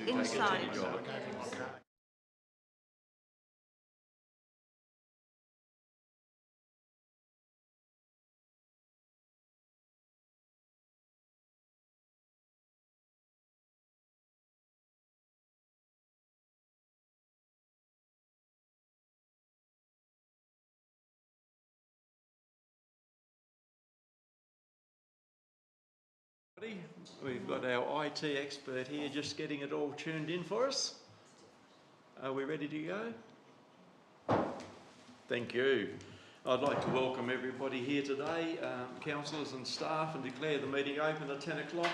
Inside. We've got our IT expert here just getting it all tuned in for us. Are we ready to go? Thank you. I'd like to welcome everybody here today, councillors and staff, and declare the meeting open at 10 o'clock.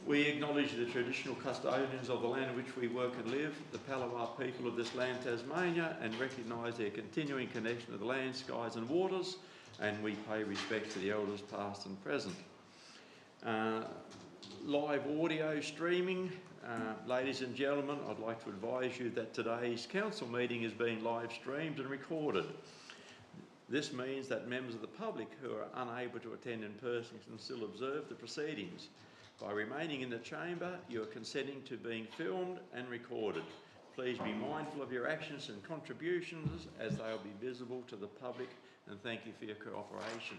We acknowledge the traditional custodians of the land in which we work and live, the Palawa people of this land, Tasmania, and recognise their continuing connection to the land, skies and waters, and we pay respect to the elders past and present. Live audio streaming. Ladies and gentlemen, I'd like to advise you that today's council meeting is being live streamed and recorded. This means that members of the public who are unable to attend in person can still observe the proceedings. By remaining in the chamber, you are consenting to being filmed and recorded. Please be mindful of your actions and contributions as they will be visible to the public, and thank you for your cooperation.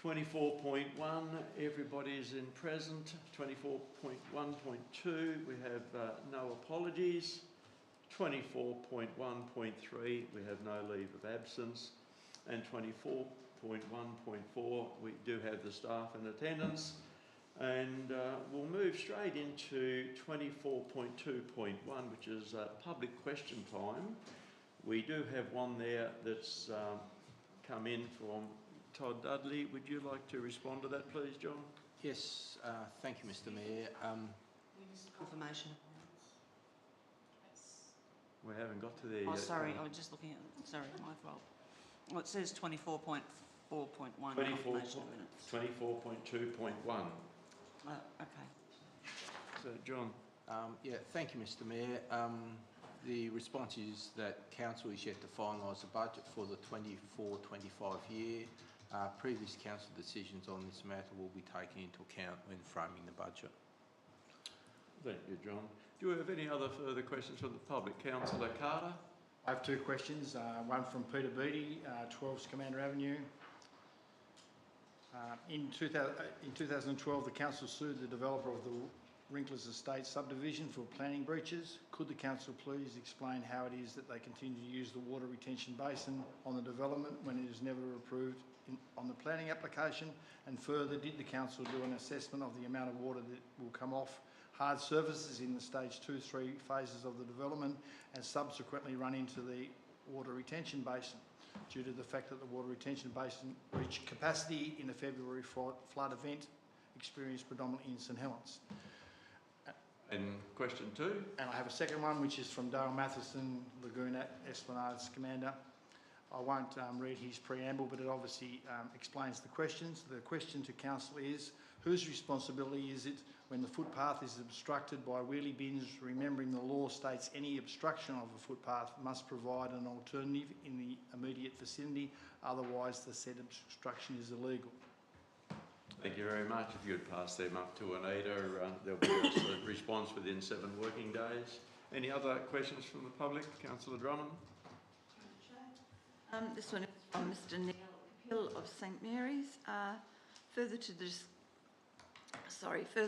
24.1, everybody is in present. 24.1.2, we have no apologies. 24.1.3, we have no leave of absence. And 24.1.4, we do have the staff in attendance. And we'll move straight into 24.2.1, which is public question time. We do have one there that's come in from Todd Dudley. Would you like to respond to that, please, John? Yes, thank you, Mr. Mayor. Confirmation. We haven't got to there yet. Oh, sorry, I was just looking at, sorry, my fault. Well, it says 24.4.1 confirmation of minutes. 24.2.1. Okay. So, John. Yeah, thank you, Mr. Mayor. The response is that Council is yet to finalise the budget for the 24-25 year. Previous Council decisions on this matter will be taken into account when framing the budget. Thank you, John. Do you have any other further questions from the public? Councillor Carter? I have two questions. One from Peter Beattie, 12 Scamander Avenue. In 2012, the Council sued the developer of the Wrinklers Estate subdivision for planning breaches. Could the Council please explain how it is that they continue to use the water retention basin on the development when it is never approved on the planning application? And further, did the Council do an assessment of the amount of water that will come off hard surfaces in the stage 2-3 phases of the development and subsequently run into the water retention basin due to the fact that the water retention basin reached capacity in the February flood event experienced predominantly in St Helens? And question two? And I have a second one, which is from Dale Matheson, Laguna Esplanade Scamander. I won't read his preamble, but it obviously explains the questions. The question to Council is, whose responsibility is it when the footpath is obstructed by wheelie bins, remembering the law states any obstruction of a footpath must provide an alternative in the immediate vicinity, otherwise the said obstruction is illegal. Thank you very much. If you'd pass them up to Anita, there'll be a response within 7 working days. Any other questions from the public? Councillor Drummond. This one is from Mr Neil Hill of St Mary's. Further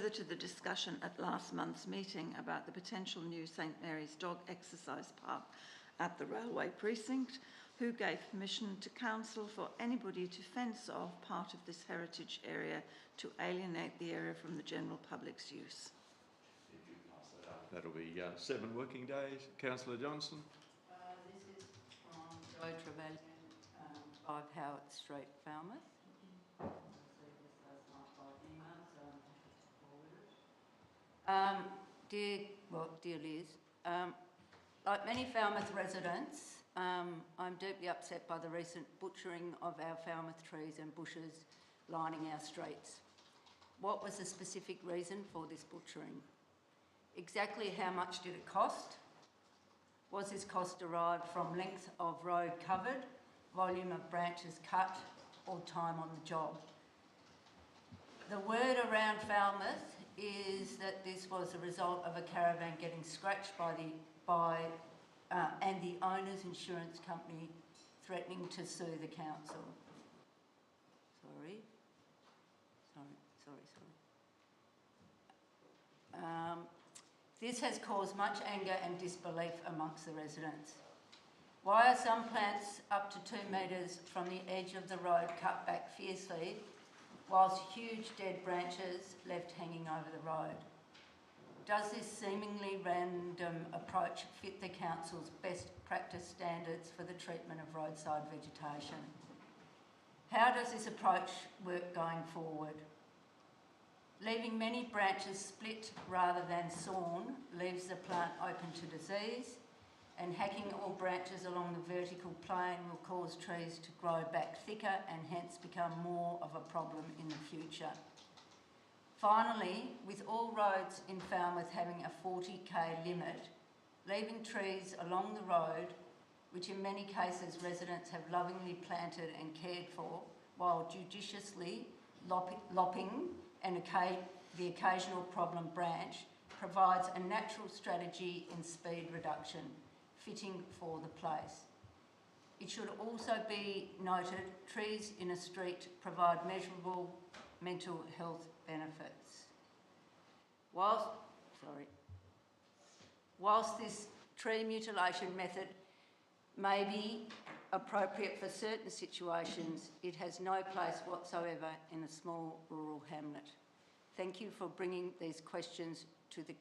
to the discussion at last month's meeting about the potential new St Mary's dog exercise park at the railway precinct, who gave permission to Council for anybody to fence off part of this heritage area to alienate the area from the general public's use? If you pass that up, that'll be 7 working days. Councillor Johnson. This is from Joe Trevelyan, 5 Howard Street, Falmouth. Dear Liz, like many Falmouth residents, I'm deeply upset by the recent butchering of our Falmouth trees and bushes lining our streets. What was the specific reason for this butchering? Exactly how much did it cost? Was this cost derived from length of road covered, volume of branches cut, or time on the job? The word around Falmouth is that this was a result of a caravan getting scratched and the owner's insurance company threatening to sue the council. Sorry. This has caused much anger and disbelief amongst the residents. Why are some plants up to 2 metres from the edge of the road cut back fiercely, whilst huge dead branches left hanging over the road? Does this seemingly random approach fit the council's best practice standards for the treatment of roadside vegetation? How does this approach work going forward? Leaving many branches split rather than sawn leaves the plant open to disease, and hacking all branches along the vertical plane will cause trees to grow back thicker and hence become more of a problem in the future. Finally, with all roads in Falmouth having a 40k limit, leaving trees along the road, which in many cases residents have lovingly planted and cared for, while judiciously lopping and the occasional problem branch, provides a natural strategy in speed reduction, fitting for the place. It should also be noted, trees in a street provide measurable mental health benefits. Whilst this tree mutilation method may be appropriate for certain situations, it has no place whatsoever in a small rural hamlet. Thank you for bringing these questions to the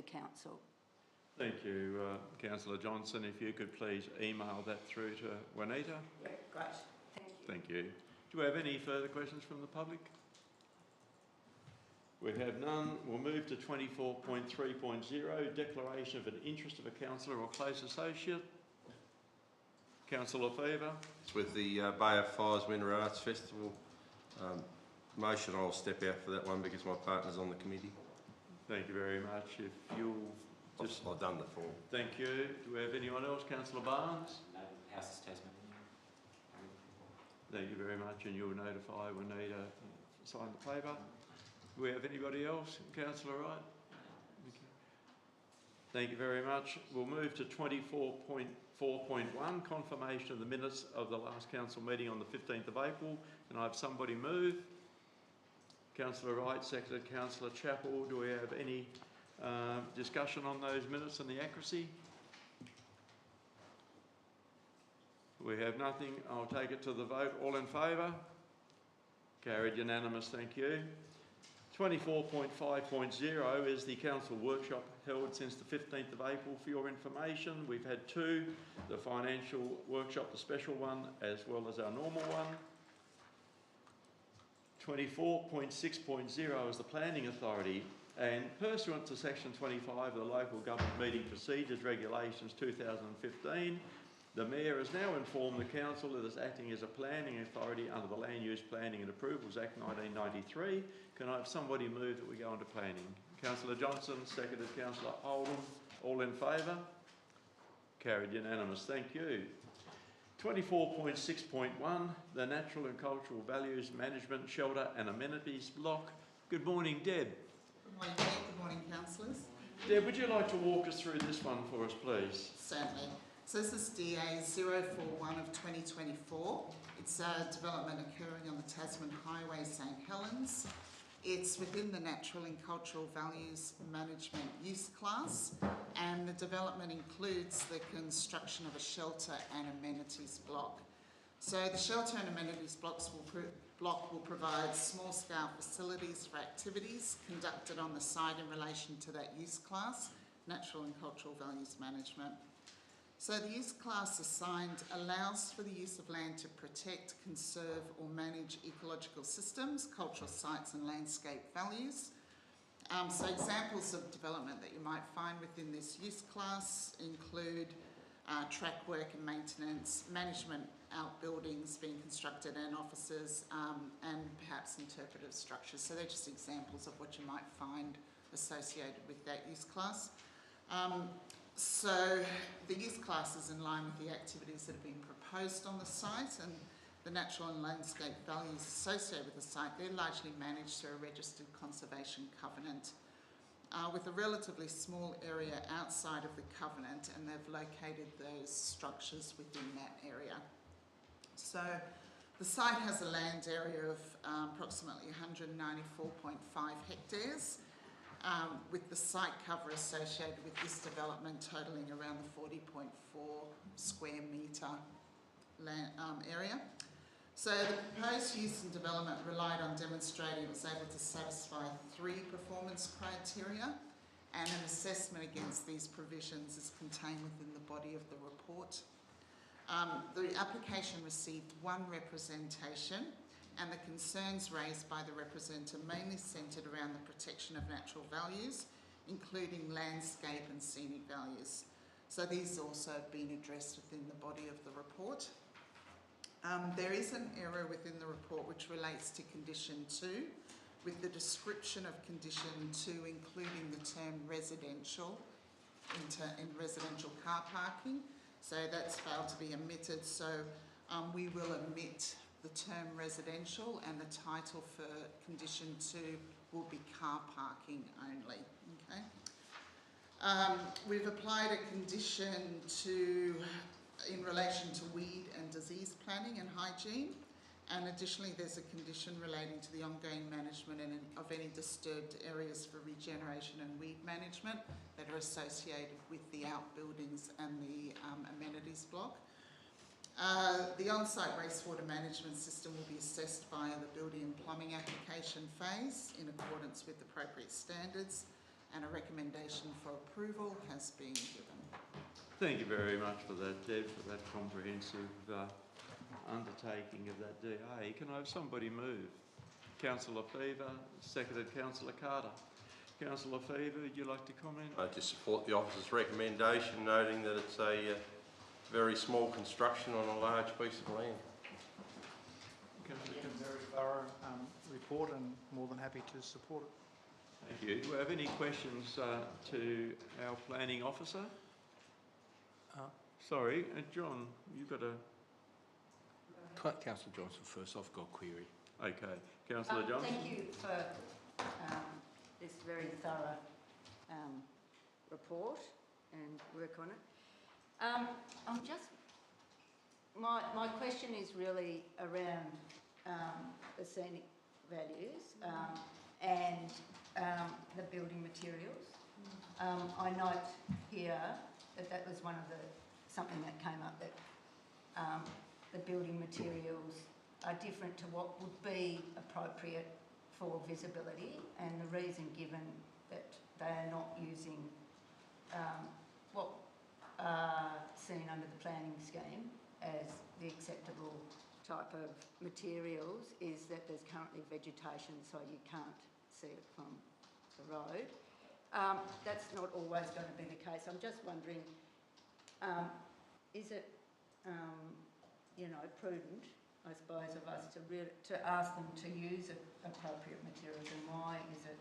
council. Thank you, Councillor Johnson. If you could please email that through to Juanita. Yeah, great. Thank you. Thank you. Do we have any further questions from the public? We have none. We'll move to 24.3.0, declaration of an interest of a councillor or close associate. Councillor Fever. It's with the Bay of Fires Winter Arts Festival. Motion, I'll step out for that one because my partner's on the committee. Thank you very much. If you'll just... I've done the form. Thank you. Do we have anyone else? Councillor Barnes? No, House is Tasman. Thank you very much, and you'll notify Juanita to sign the paper. Do we have anybody else? Councillor Wright? Thank you very much. We'll move to 24.4.1, confirmation of the minutes of the last council meeting on the 15th of April. Can I have somebody move? Councillor Wright, seconded Councillor Chappell. Do we have any discussion on those minutes and the accuracy? We have nothing. I'll take it to the vote. All in favour? Carried unanimous, thank you. 24.5.0 is the council workshop held since the 15th of April. For your information, we've had two, the financial workshop, the special one, as well as our normal one. 24.6.0 is the Planning Authority, and pursuant to section 25 of the Local Government Meeting Procedures Regulations 2015, the Mayor has now informed the Council that is acting as a planning authority under the Land Use Planning and Approvals Act 1993. Can I have somebody move that we go into planning? Councillor Johnson, seconded Councillor Oldham. All in favour? Carried unanimous, thank you. 24.6.1, the Natural and Cultural Values Management Shelter and Amenities Block. Good morning, Deb. Good morning, Deb. Good morning, councillors. Deb, would you like to walk us through this one for us, please? Certainly. So this is DA 041 of 2024. It's a development occurring on the Tasman Highway, St Helens. It's within the Natural and Cultural Values Management use class, and the development includes the construction of a shelter and amenities block. So the shelter and amenities block will provide small-scale facilities for activities conducted on the site in relation to that use class, Natural and Cultural Values Management. So the use class assigned allows for the use of land to protect, conserve or manage ecological systems, cultural sites and landscape values. So examples of development that you might find within this use class include track work and maintenance, management outbuildings being constructed and offices, and perhaps interpretive structures. So they're just examples of what you might find associated with that use class. So the use class is in line with the activities that have been proposed on the site, and the natural and landscape values associated with the site, they're largely managed through a registered conservation covenant with a relatively small area outside of the covenant, and they've located those structures within that area. So the site has a land area of approximately 194.5 hectares, with the site cover associated with this development totalling around the 40.4 square metre area. So the proposed use and development relied on demonstrating it was able to satisfy 3 performance criteria, and an assessment against these provisions is contained within the body of the report. The application received 1 representation, and the concerns raised by the representative mainly centred around the protection of natural values, including landscape and scenic values. So these also have been addressed within the body of the report. There is an error within the report which relates to condition 2, with the description of condition 2 including the term residential in residential car parking. So that's failed to be omitted. So we will omit the term residential, and the title for condition 2 will be car parking only. Okay. We've applied a condition in relation to weed and disease planning and hygiene, and additionally there's a condition relating to the ongoing management of any disturbed areas for regeneration and weed management that are associated with the outbuildings and the amenities block. The on-site wastewater management system will be assessed via the building and plumbing application phase in accordance with appropriate standards, and a recommendation for approval has been given. Thank you very much for that, Deb, for that comprehensive undertaking of that DA. Can I have somebody move? Councillor Fever, seconded Councillor Carter. Councillor Fever, would you like to comment? I just support the officer's recommendation, noting that it's a very small construction on a large piece of land. Very thorough report, and more than happy to support it. Thank you. Do we have any questions to our planning officer? Sorry, John, you've got a... Councillor Johnson first, I've got a query. Okay, Councillor Johnson. Thank you for this very thorough report and work on it. I'm just... My question is really around the scenic values and the building materials. I note here that was one of something that came up, that the building materials are different to what would be appropriate for visibility, and the reason given that they are not using what are seen under the planning scheme as the acceptable type of materials is that there's currently vegetation, so you can't see it from the road. That's not always going to be the case. I'm just wondering, is it, prudent, I suppose, of us to ask them to use appropriate materials, and why is it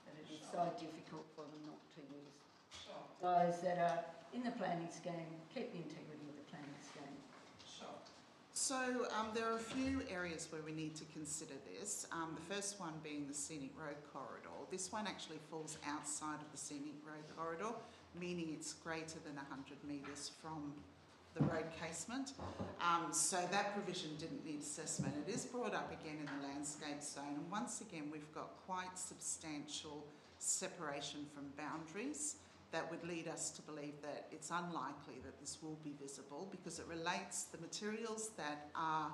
that it is so difficult for them not to use those that are in the planning scheme, keep the integrity of the planning scheme? So there are a few areas where we need to consider this. The first one being the scenic road corridor. This one actually falls outside of the scenic road corridor, meaning it's greater than 100 metres from the road casement. So that provision didn't need assessment. It is brought up again in the landscape zone, and once again we've got quite substantial separation from boundaries that would lead us to believe that it's unlikely that this will be visible, because it relates, the materials that are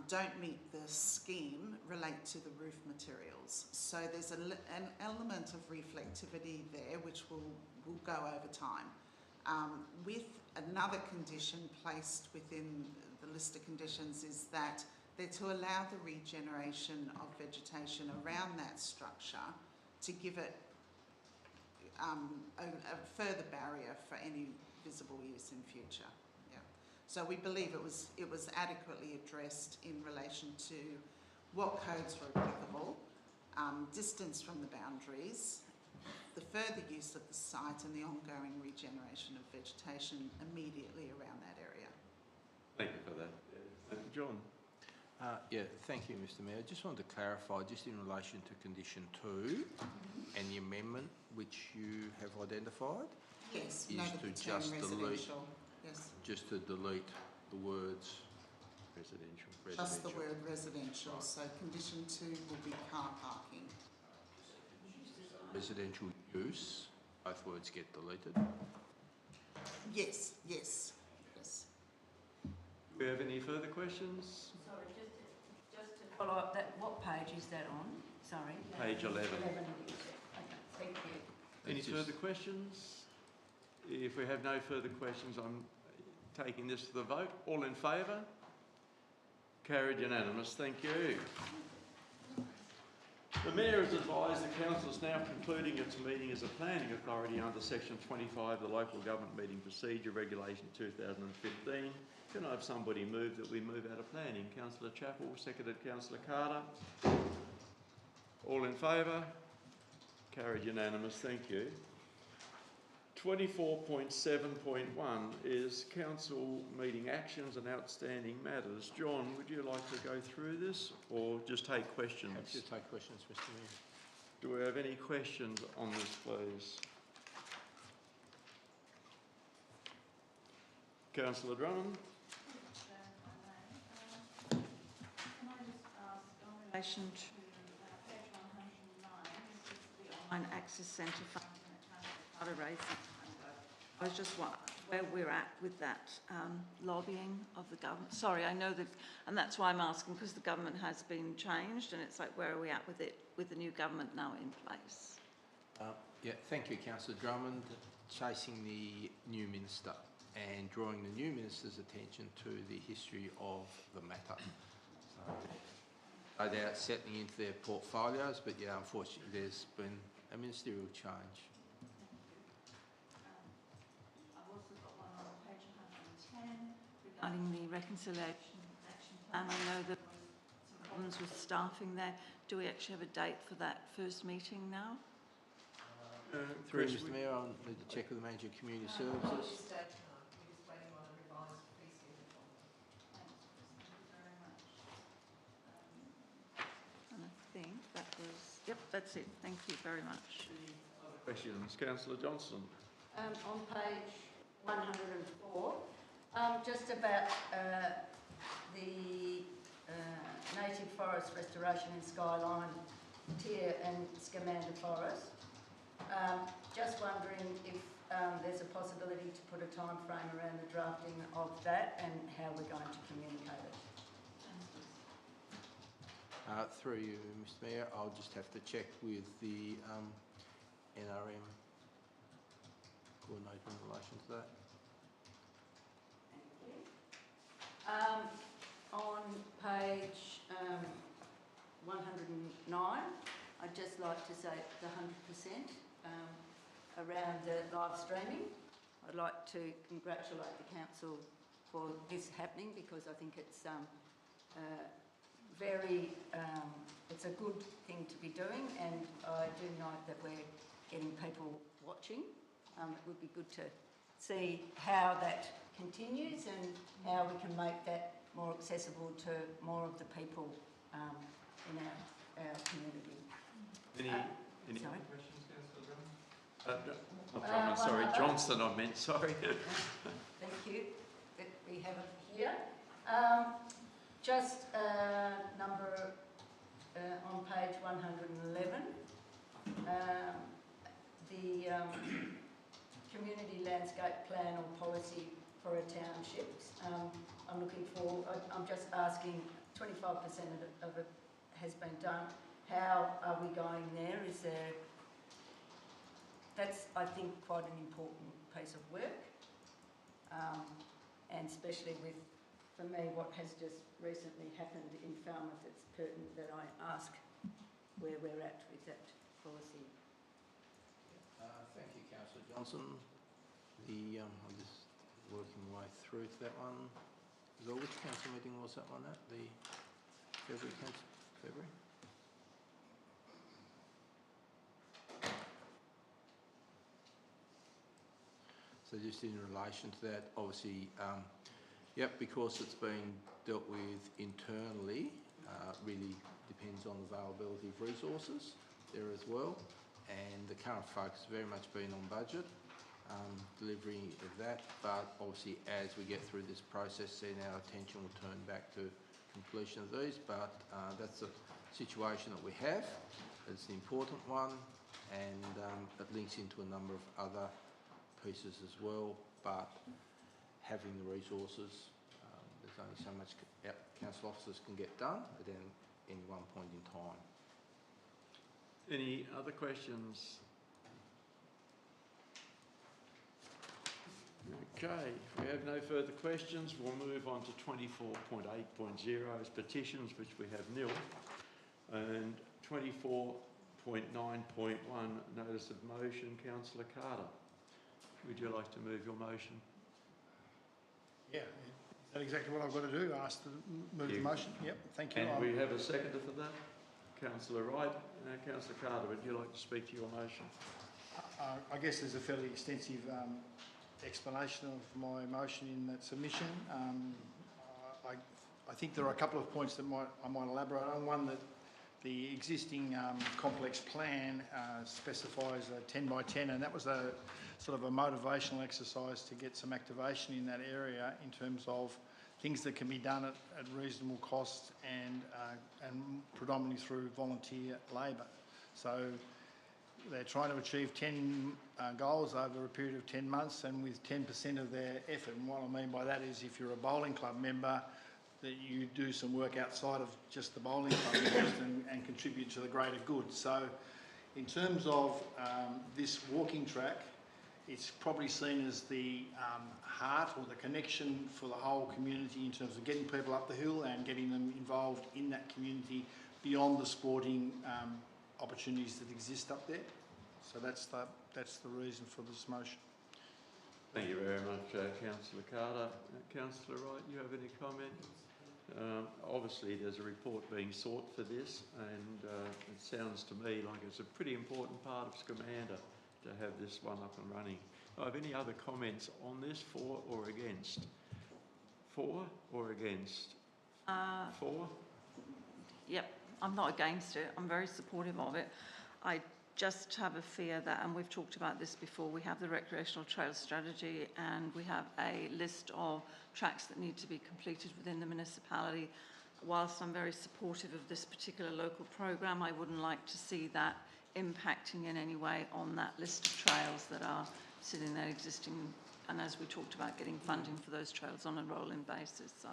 don't meet the scheme relate to the roof materials. So there's an element of reflectivity there which will go over time. With another condition placed within the list of conditions is that they're to allow the regeneration of vegetation around that structure to give it a further barrier for any visible use in future. Yeah. So we believe it was adequately addressed in relation to what codes were applicable, distance from the boundaries, the further use of the site, and the ongoing regeneration of vegetation immediately around that area. Thank you for that. John. Yeah, thank you, Mr Mayor. I just wanted to clarify, just in relation to condition 2 and the amendment which you have identified, Yes, is noted to the term just delete- residential. Yes, just to delete the words Residential. just the word residential. So condition 2 will be car parking. residential use, both words get deleted. Yes, yes, yes. Do we have any further questions? Sorry, just to follow up, that, what page is that on? Sorry. Page 11. 11 it is. Okay, thank you. Any It's just- further questions? If we have no further questions, I'm taking this to the vote. All in favour? Carried unanimous. Thank you. The Mayor has advised the Council is now concluding its meeting as a planning authority under Section 25 of the Local Government Meeting Procedure Regulation 2015. Can I have somebody move that we move out of planning? Councillor Chappell, seconded Councillor Carter. All in favour? Carried unanimous. Thank you. 24.7.1 is council meeting actions and outstanding matters. John, would you like to go through this or just take questions? Happy to take questions, Mr Mayor. Do we have any questions on this, please? Councillor Drummond? Can I just ask, in relation to page 109, this is the online access centre fund and the raising. I was just wondering where we're at with that lobbying of the government. Sorry, I know that, and that's why I'm asking, because the government has been changed, and it's like, where are we at with it, with the new government now in place? Yeah, thank you, Councillor Drummond. Chasing the new minister and drawing the new minister's attention to the history of the matter. So, no doubt settling into their portfolios, but yeah, unfortunately there's been a ministerial change. I've also got one on page 110 regarding the reconciliation action plan. I know that some problems with staffing there. Do we actually have a date for that first meeting now? Through Chris, Mr Mayor, I'll need to check with the Manager of Community Services. And I think that was, yep, that's it. Thank you very much. Questions? Councillor Johnston? On page 104, just about the native forest restoration in Skyline, Tier and Scamander Forest. Just wondering if there's a possibility to put a time frame around the drafting of that and how we're going to communicate it. Through you, Mr Mayor, I'll just have to check with the NRM coordinator in relation to that. On page 109, I'd just like to say the 100% around the live streaming. I'd like to congratulate the council for this happening because I think it's it's a good thing to be doing, and I do note that we're getting people watching. It would be good to see how that continues and how we can make that more accessible to more of the people in our community. Any Sorry? other questions, Councillor Drummond? Not Drummond, sorry, Johnston I meant, sorry. Thank you. We have it here. Just number on page 111, the community landscape plan or policy for our townships. I'm looking for, I'm just asking, 25% of it has been done. How are we going there? Is there, that's, I think, quite an important piece of work. And especially with, for me, what has just recently happened in Falmouth, it's pertinent that I ask where we're at with that policy. Thank you, Councillor Johnson. I'm just working my way through to that one. So which council meeting was that one at? The February council? February? So just in relation to that, obviously, yep, because it's been dealt with internally, really depends on availability of resources there as well. And the current focus has very much been on budget, delivery of that, but obviously as we get through this process, then our attention will turn back to completion of these. But that's the situation that we have. It's an important one, and it links into a number of other pieces as well. But having the resources, there's only so much council officers can get done at any one point in time. Any other questions? Okay, if we have no further questions, we'll move on to 24.8.0 as petitions, which we have nil, and 24.9.1 notice of motion. Councillor Carter, would you like to move your motion? Yeah, is that exactly what I've got to do? Ask to move the motion? Yep, thank you. And we have a seconder for that? Councillor Wright. Councillor Carter, would you like to speak to your motion? I guess there's a fairly extensive explanation of my motion in that submission. I think there are a couple of points that I might elaborate on. One, that the existing complex plan specifies a 10 by 10, and that was a sort of a motivational exercise to get some activation in that area in terms of things that can be done at reasonable cost and predominantly through volunteer labour. So they're trying to achieve 10 goals over a period of 10 months, and with 10% of their effort. And what I mean by that is, if you're a bowling club member, that you do some work outside of just the bowling club and contribute to the greater good. So in terms of this walking track, it's probably seen as the heart or the connection for the whole community in terms of getting people up the hill and getting them involved in that community beyond the sporting opportunities that exist up there. So that's the reason for this motion. Thank you very much, Councillor Carter. Councillor Wright, you have any comment? Obviously there's a report being sought for this, and it sounds to me like it's a pretty important part of Scamander to have this one up and running. Do I have any other comments on this, for or against? For or against? For? Yep, I'm not against it. I'm very supportive of it. I just have a fear that, and we've talked about this before, we have the recreational trail strategy and we have a list of tracks that need to be completed within the municipality. Whilst I'm very supportive of this particular local program, I wouldn't like to see that impacting in any way on that list of trails that are sitting there existing, and as we talked about, getting funding for those trails on a rolling basis. So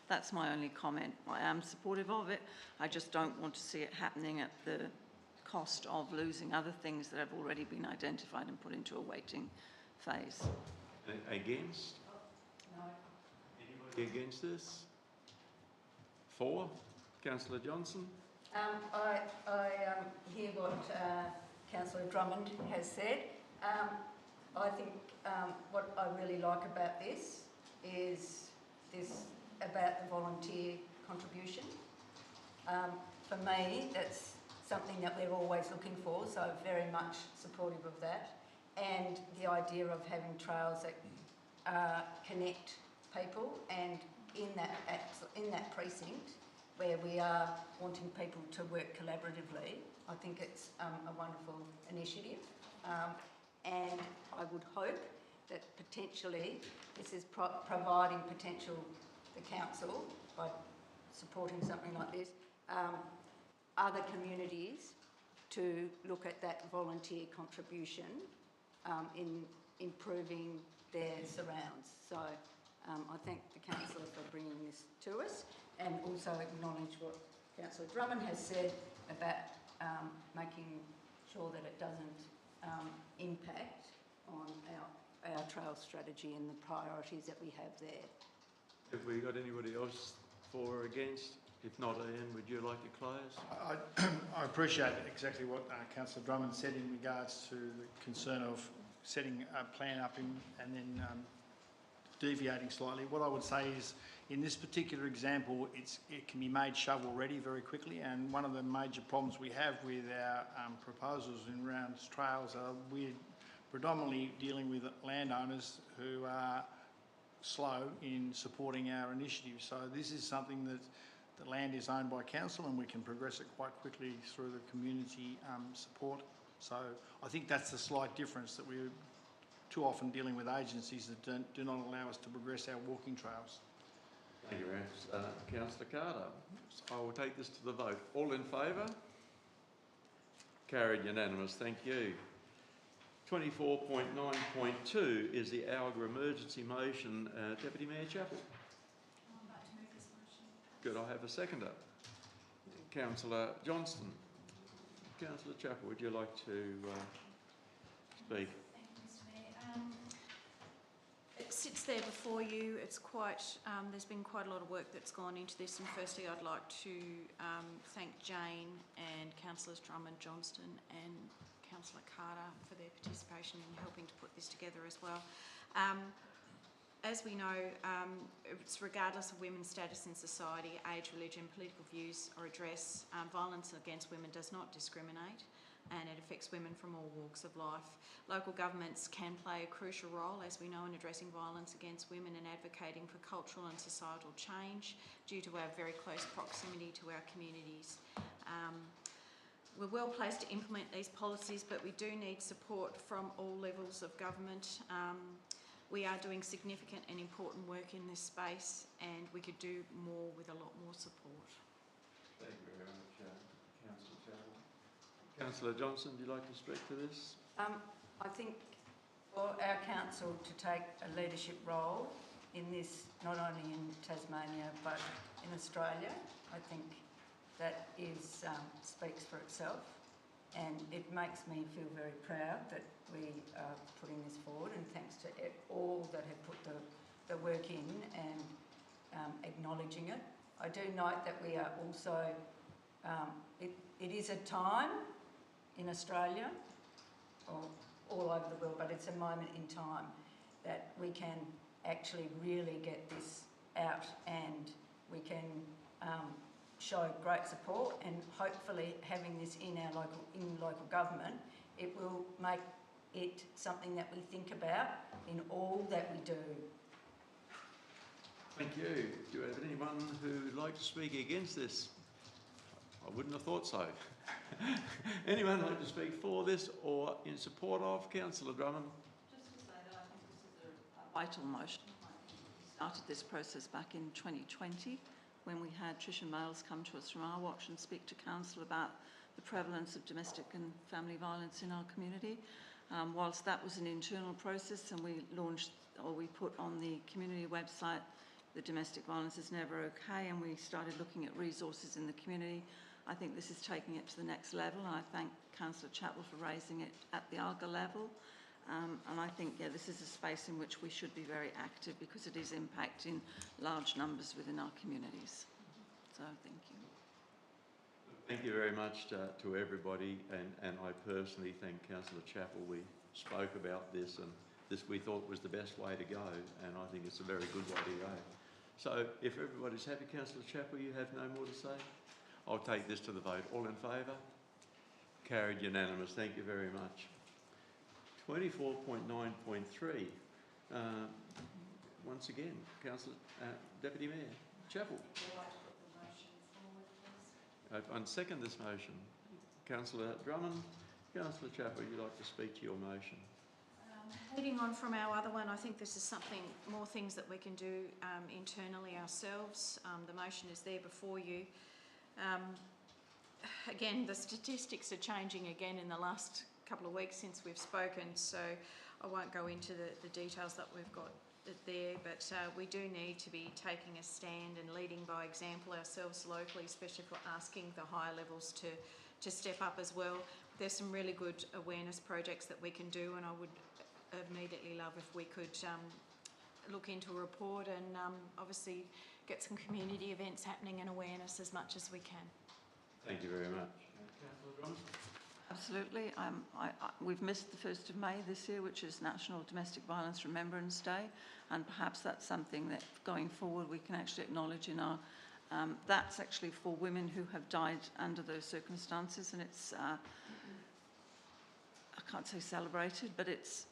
that's my only comment. I am supportive of it. I just don't want to see it happening at the cost of losing other things that have already been identified and put into a waiting phase. Against? No. Anybody against this? For? Councillor Johnson? I hear what Councillor Drummond has said. I think what I really like about this is about the volunteer contribution. For me, that's something that we're always looking for, so very much supportive of that. And the idea of having trails that connect people, and in that precinct where we are wanting people to work collaboratively, I think it's a wonderful initiative. And I would hope that potentially this is providing the council, by supporting something like this, other communities to look at that volunteer contribution in improving their surrounds. So I thank the councillor for bringing this to us, and also acknowledge what Councillor Drummond has said about making sure that it doesn't impact on our trail strategy and the priorities that we have there. Have we got anybody else for or against? If not, Ian, would you like to close? I appreciate exactly what Councillor Drummond said in regards to the concern of setting a plan up and then deviating slightly. What I would say is, in this particular example, it can be made shovel ready very quickly, and one of the major problems we have with our proposals in Rounds Trails are we're predominantly dealing with landowners who are slow in supporting our initiative. So this is something that The land is owned by council and we can progress it quite quickly through the community support. So I think that's the slight difference, that we're too often dealing with agencies that do not allow us to progress our walking trails. Thank you very much, Councillor Carter. I will take this to the vote. All in favour? Carried unanimous. Thank you. 24.9.2 is the Alga emergency motion. Deputy Mayor Chappell. I'd like to move this motion. Could I have a seconder? Councillor Johnston. Councillor Chappell, would you like to speak? Thank you, Mr Mayor. It sits there before you. It's quite, there's been quite a lot of work that's gone into this, and firstly I'd like to thank Jane and Councillors Drummond, Johnston and Councillor Carter for their participation in helping to put this together as well. As we know, it's regardless of women's status in society, age, religion, political views or address, violence against women does not discriminate, and it affects women from all walks of life. Local governments can play a crucial role, as we know, in addressing violence against women and advocating for cultural and societal change due to our very close proximity to our communities. We're well placed to implement these policies, but we do need support from all levels of government. We are doing significant and important work in this space, and we could do more with a lot more support. Thank you very much, Councillor Chappell. Councillor Johnson, would you like to speak to this? I think for our council to take a leadership role in this, not only in Tasmania but in Australia, I think that is speaks for itself, and it makes me feel very proud that we are putting this forward, and thanks to all that have put the work in and acknowledging it. I do note that we are also, it is a time in Australia, or all over the world, but it's a moment in time that we can actually really get this out, and we can show great support, and hopefully having this in our local government, it will make it something that we think about in all that we do. Thank you. Do you have anyone who would like to speak against this? I wouldn't have thought so. Anyone like to speak for this or in support of? Councillor Drummond. Just to say that I think this is a vital motion. We started this process back in 2020 when we had Tricia Males come to us from our watch and speak to council about the prevalence of domestic and family violence in our community. Whilst that was an internal process, and we launched, or we put on the community website, the Domestic Violence is Never Okay, and we started looking at resources in the community. I think this is taking it to the next level, and I thank Councillor Chappell for raising it at the Alga level. And I think, yeah, this is a space in which we should be very active, because it is impacting large numbers within our communities. So thank you. Thank you very much to everybody, and I personally thank Councillor Chappell. We spoke about this, and this we thought was the best way to go, and I think it's a very good way to go. So if everybody's happy, Councillor Chappell, you have no more to say? I'll take this to the vote. All in favour? Carried unanimous. Thank you very much. 24.9.3. Once again, Councillor Deputy Mayor Chappell. I second this motion. Councillor Drummond. Councillor Chappell, would you like to speak to your motion? Leading on from our other one, I think this is something, more things that we can do internally ourselves. The motion is there before you. Again, the statistics are changing again in the last couple of weeks since we've spoken, so I won't go into the details that we've got there, but we do need to be taking a stand and leading by example ourselves locally, especially for asking the higher levels to step up as well. There's some really good awareness projects that we can do, and I would immediately love if we could look into a report and obviously get some community events happening and awareness as much as we can. Thank you very much. Councillor Johnson. Absolutely. We've missed the 1st of May this year, which is National Domestic Violence Remembrance Day, and perhaps that's something that going forward we can actually acknowledge in our... that's actually for women who have died under those circumstances, and it's, I can't say celebrated, but it's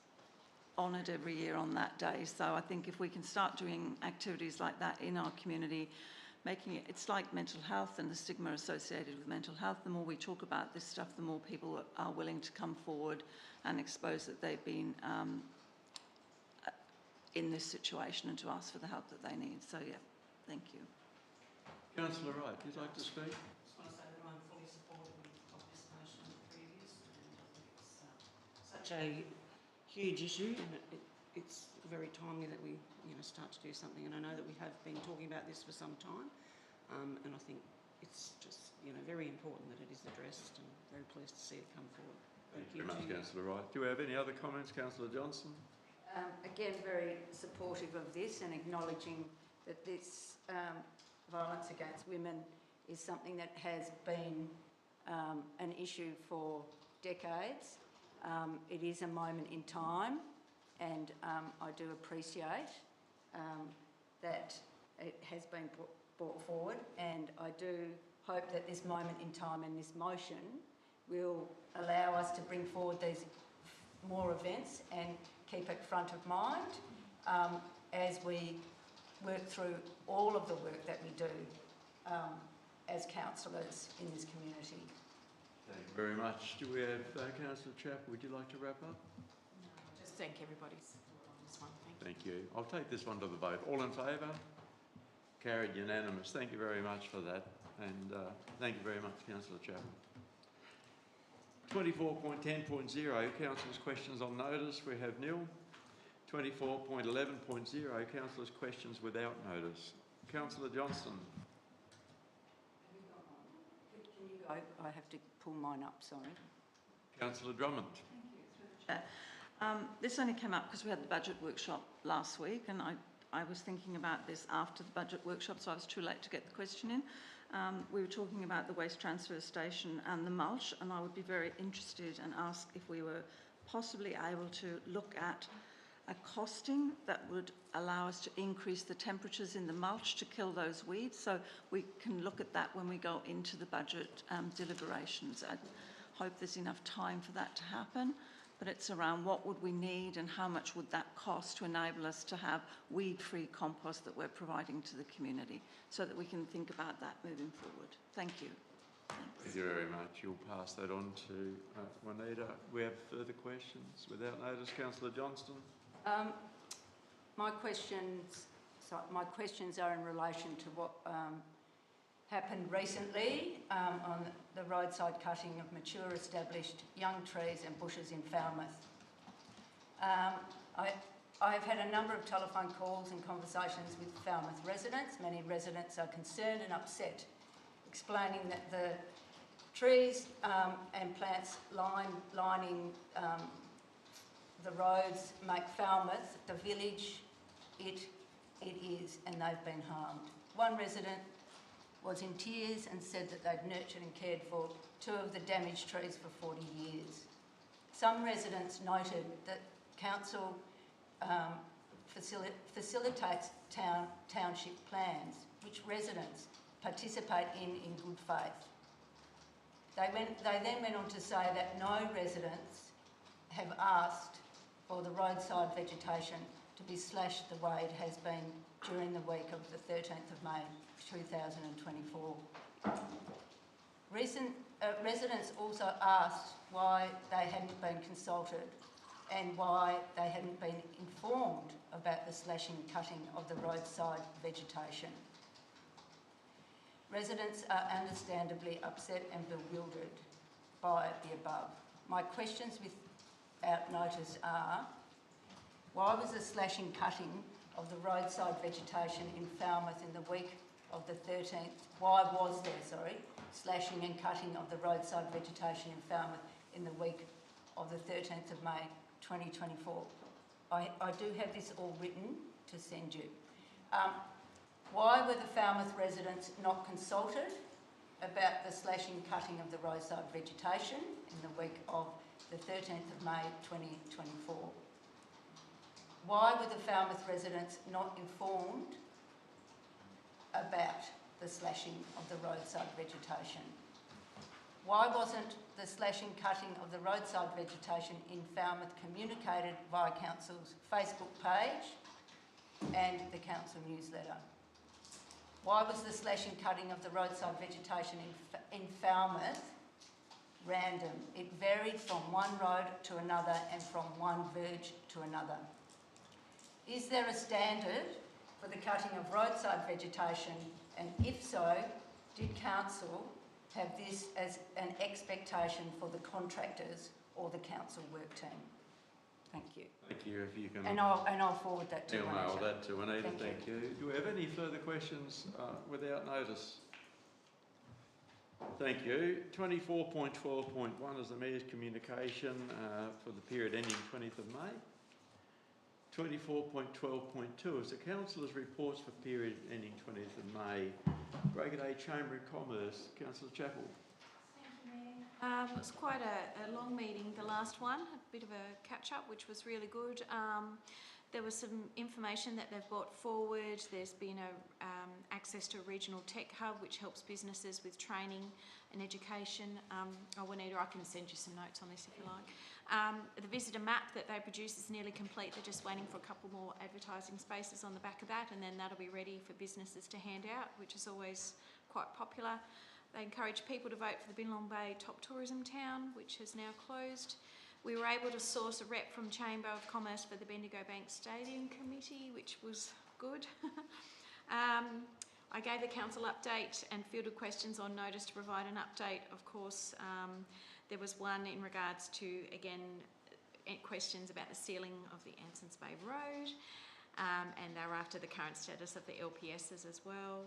honoured every year on that day. So I think if we can start doing activities like that in our community, making it, it's like mental health and the stigma associated with mental health. The more we talk about this stuff, the more people are willing to come forward and expose that they've been in this situation and to ask for the help that they need. So, yeah, thank you. Councillor Wright, would you like to speak? I just want to say that I'm fully supportive of this motion previous, and I think it's such a huge issue, and it's very timely that we, start to do something. And I know that we have been talking about this for some time, and I think it's just, very important that it is addressed, and very pleased to see it come forward. Thank you very much, Councillor Wright. Do we have any other comments, Councillor Johnston? Again, very supportive of this and acknowledging that this violence against women is something that has been an issue for decades. It is a moment in time, and I do appreciate that it has been brought forward, and I do hope that this moment in time and this motion will allow us to bring forward these more events and keep it front of mind as we work through all of the work that we do as councillors in this community. Thank you very much. Do we have Councillor Chappell? Would you like to wrap up? No, just thank everybody's support on this one. Thank you. I'll take this one to the vote. All in favour? Carried unanimous. Thank you very much for that, and thank you very much, Councillor Chappell. 24.10.0, Councillors' questions on notice. We have nil. 24.11.0, Councillors' questions without notice. Councillor Johnston. Can you go? I have to pull mine up, sorry. Councillor Drummond. Chair. This only came up because we had the budget workshop last week, and I was thinking about this after the budget workshop, so I was too late to get the question in. We were talking about the waste transfer station and the mulch, and I would be very interested and ask if we were possibly able to look at a costing that would allow us to increase the temperatures in the mulch to kill those weeds. So we can look at that when we go into the budget deliberations. I hope there's enough time for that to happen, but it's around what would we need and how much would that cost to enable us to have weed-free compost that we're providing to the community, so that we can think about that moving forward. Thank you. Thank you very much. You'll pass that on to Juanita. We have further questions without notice. Councillor Johnston. My questions are in relation to what happened recently on the roadside cutting of mature established young trees and bushes in Falmouth. I have had a number of telephone calls and conversations with Falmouth residents. Many residents are concerned and upset, explaining that the trees and plants lining the roads make Falmouth, the village, it is, and they've been harmed. One resident was in tears and said that they'd nurtured and cared for 2 of the damaged trees for 40 years. Some residents noted that council facilitates township plans, which residents participate in good faith. They then went on to say that no residents have asked for the roadside vegetation to be slashed the way it has been during the week of the 13th of May 2024. Residents also asked why they hadn't been consulted and why they hadn't been informed about the slashing and cutting of the roadside vegetation. Residents are understandably upset and bewildered by the above. My questions without notice are: why was the slashing and cutting of the roadside vegetation in Falmouth in the week of the 13th, slashing and cutting of the roadside vegetation in Falmouth in the week of the 13th of May 2024? I do have this all written to send you. Why were the Falmouth residents not consulted about the slashing and cutting of the roadside vegetation in the week of the 13th of May 2024? Why were the Falmouth residents not informed about the slashing of the roadside vegetation? Why wasn't the slashing cutting of the roadside vegetation in Falmouth communicated via Council's Facebook page and the Council newsletter? Why was the slash and cutting of the roadside vegetation in Falmouth random? It varied from one road to another and from one verge to another. Is there a standard for the cutting of roadside vegetation, and if so, did council have this as an expectation for the contractors or the council work team? Thank you. Thank you. If you can And I'll forward that to email Juanita. that to Anita. Thank Thank you. Do we have any further questions without notice? Thank you. 24.12.1 is the Mayor's communication for the period ending 20th of May. 24.12.2 is the Councillors' reports for period ending 20th of May. Bragaday Chamber of Commerce, Councillor Chapel. It was quite a long meeting, the last one, a bit of a catch-up, which was really good. There was some information that they've brought forward. There's been access to a regional tech hub, which helps businesses with training and education. Juanita, I can send you some notes on this if you like. The visitor map that they produced is nearly complete. They're just waiting for a couple more advertising spaces on the back of that, and then that'll be ready for businesses to hand out, which is always quite popular. They encourage people to vote for the Beenalong Bay Top Tourism Town, which has now closed. We were able to source a rep from Chamber of Commerce for the Bendigo Bank Stadium Committee, which was good. I gave the council update and fielded questions on notice to provide an update. Of course, there was one in regards to, again, questions about the sealing of the Ansons Bay Road. And they were after the current status of the LPSs as well.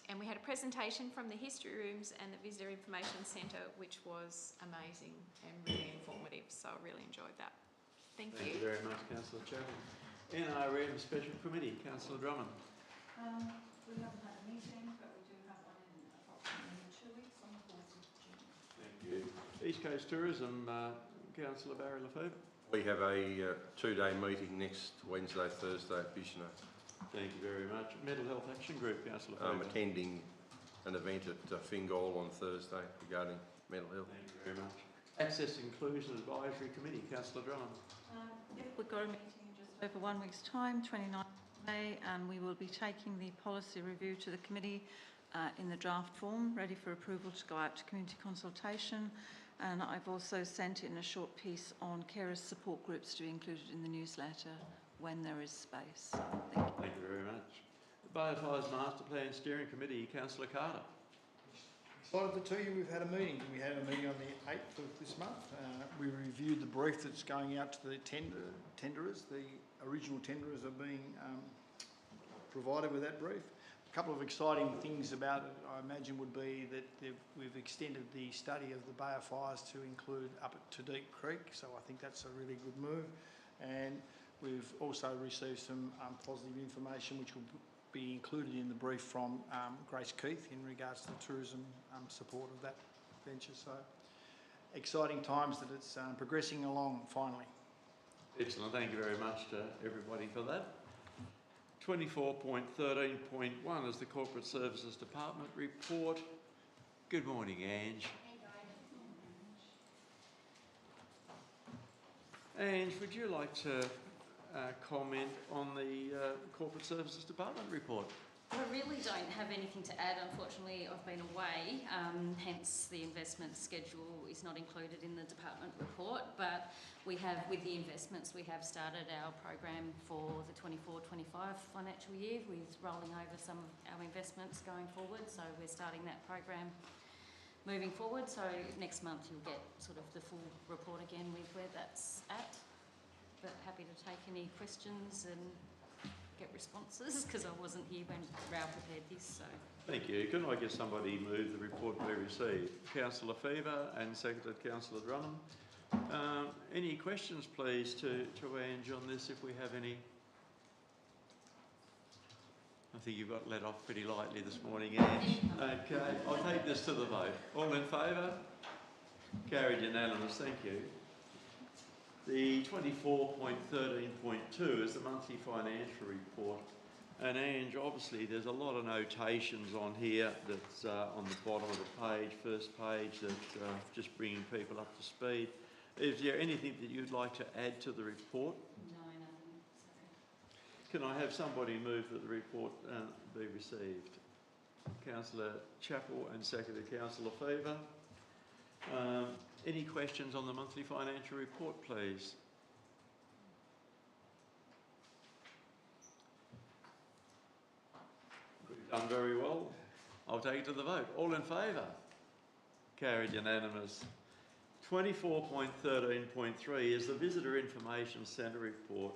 And we had a presentation from the history rooms and the Visitor Information Centre, which was amazing and really informative. So I really enjoyed that. Thank you. Thank you very much, Councillor Chapel. NRM Special Committee, Councillor Drummond. We haven't had a meeting, but we do have one in approximately 2 weeks on the 4th of June. Thank you. East Coast Tourism, Councillor Barry Lefebvre. We have a two-day meeting next Wednesday, Thursday at Bishna. Thank you very much. Mental Health Action Group, Councillor I'm Lefebvre. attending an event at Fingal on Thursday regarding mental health. Thank you very much. Access Inclusion Advisory Committee, Councillor Drummond. We've got a meeting in just over 1 week's time, 29th May, and we will be taking the policy review to the committee in the draft form, ready for approval to go out to community consultation. And I've also sent in a short piece on carers support groups to be included in the newsletter when there is space. Thank you. Thank you very much. The Bay of Fires Master Plan Steering Committee, Councillor Carter. Excited to tell you we've had a meeting. We had a meeting on the 8th of this month. We reviewed the brief that's going out to the tenderers. The original tenderers are being provided with that brief. A couple of exciting things about it, I imagine, would be that we've extended the study of the Bay of Fires to include up to Deep Creek, so I think that's a really good move. And we've also received some positive information which will be included in the brief from Grace Keith in regards to the tourism support of that venture. So exciting times that it's progressing along finally. Excellent. Thank you very much to everybody for that. 24.13.1 is the Corporate Services Department report. Good morning, Ange. Ange, would you like to comment on the Corporate Services Department report? I really don't have anything to add. Unfortunately, I've been away, hence the investment schedule is not included in the department report, but we have, with the investments, we have started our program for the 24-25 financial year with rolling over some of our investments going forward, so we're starting that program moving forward, so next month you'll get sort of the full report again with where that's at, but happy to take any questions and get responses because I wasn't here when Rao prepared this. So thank you. Can I get somebody move the report be received? Councillor Fever and seconded Councillor Drummond. Any questions, please, to Ange on this, if we have any? I think you've got let off pretty lightly this morning, Ange. Okay, I'll take this to the vote. All in favour? Carried unanimous. Thank you. The 24.13.2 is the monthly financial report. And Ange, obviously there's a lot of notations on here that's on the bottom of the page, first page, that just bringing people up to speed. Is there anything that you'd like to add to the report? no, nothing. Sorry. Can I have somebody move that the report be received? Councillor Chapel and seconded Councillor Fever. Any questions on the monthly financial report, please? We've done very well. I'll take it to the vote. All in favour? Carried unanimous. 24.13.3 is the Visitor Information Centre report.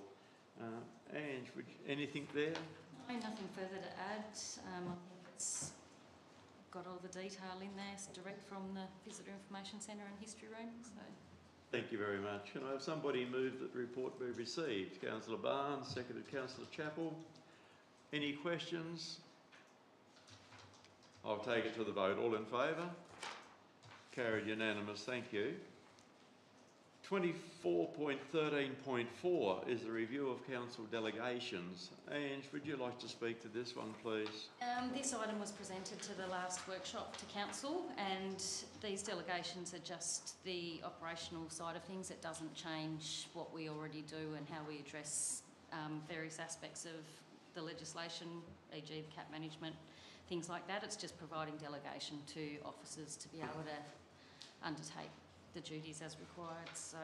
Ange, anything there? No, nothing further to add. I think it's got all the detail in there. It's direct from the Visitor Information Centre and History Room. So. Thank you very much. Can I have somebody move that the report be received? Councillor Barnes, seconded Councillor Chapel. Any questions? I'll take it to the vote. All in favour? Carried unanimous. Thank you. 24.13.4 is the review of council delegations. Ange, would you like to speak to this one, please? This item was presented to the last workshop to council, and these delegations are just the operational side of things. It doesn't change what we already do and how we address various aspects of the legislation, e.g. the cap management, things like that. It's just providing delegation to officers to be able to undertake the duties as required. So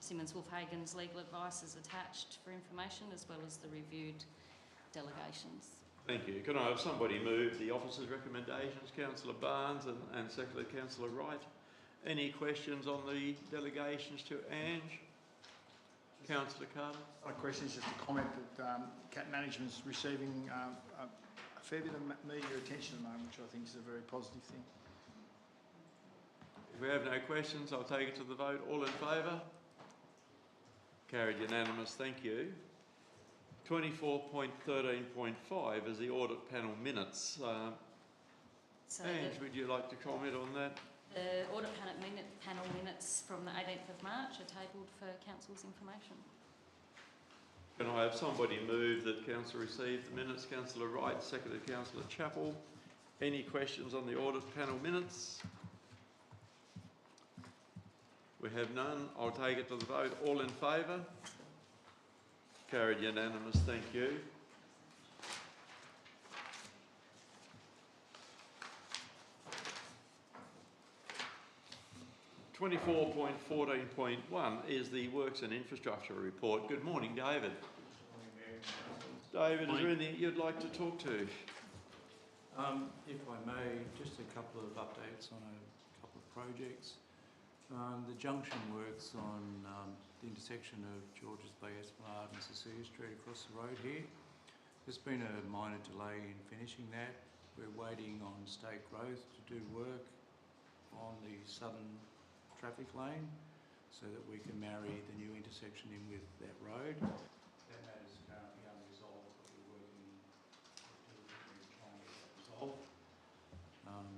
Simmons Wolfhagen's legal advice is attached for information, as well as the reviewed delegations. Thank you. Can I have somebody move the officers' recommendations? Councillor Barnes and seconded Councillor Wright. Any questions on the delegations to Ange? Councillor Carter. My question is just a comment that cap management's receiving a fair bit of media attention at the moment, which I think is a very positive thing. If we have no questions, I'll take it to the vote. All in favour? Carried unanimous. Thank you. 24.13.5 is the audit panel minutes. Ange, would you like to comment on that? The audit panel minutes from the 18th of March are tabled for council's information. Can I have somebody move that council receive the minutes? Councillor Wright, seconded Councillor Chapel. Any questions on the audit panel minutes? We have none. I'll take it to the vote. All in favour? Carried unanimous. Thank you. (24.14.1) is the Works and Infrastructure report. Good morning, David. David, is there anything you'd like to talk to? If I may, just a couple of updates on a couple of projects. The junction works on the intersection of Georges Bay Esplanade and Cecilia Street across the road here. There's been a minor delay in finishing that. We're waiting on State Growth to do work on the southern traffic lane so that we can marry the new intersection in with that road. That matter is currently unresolved, but we're working to try and get that resolved.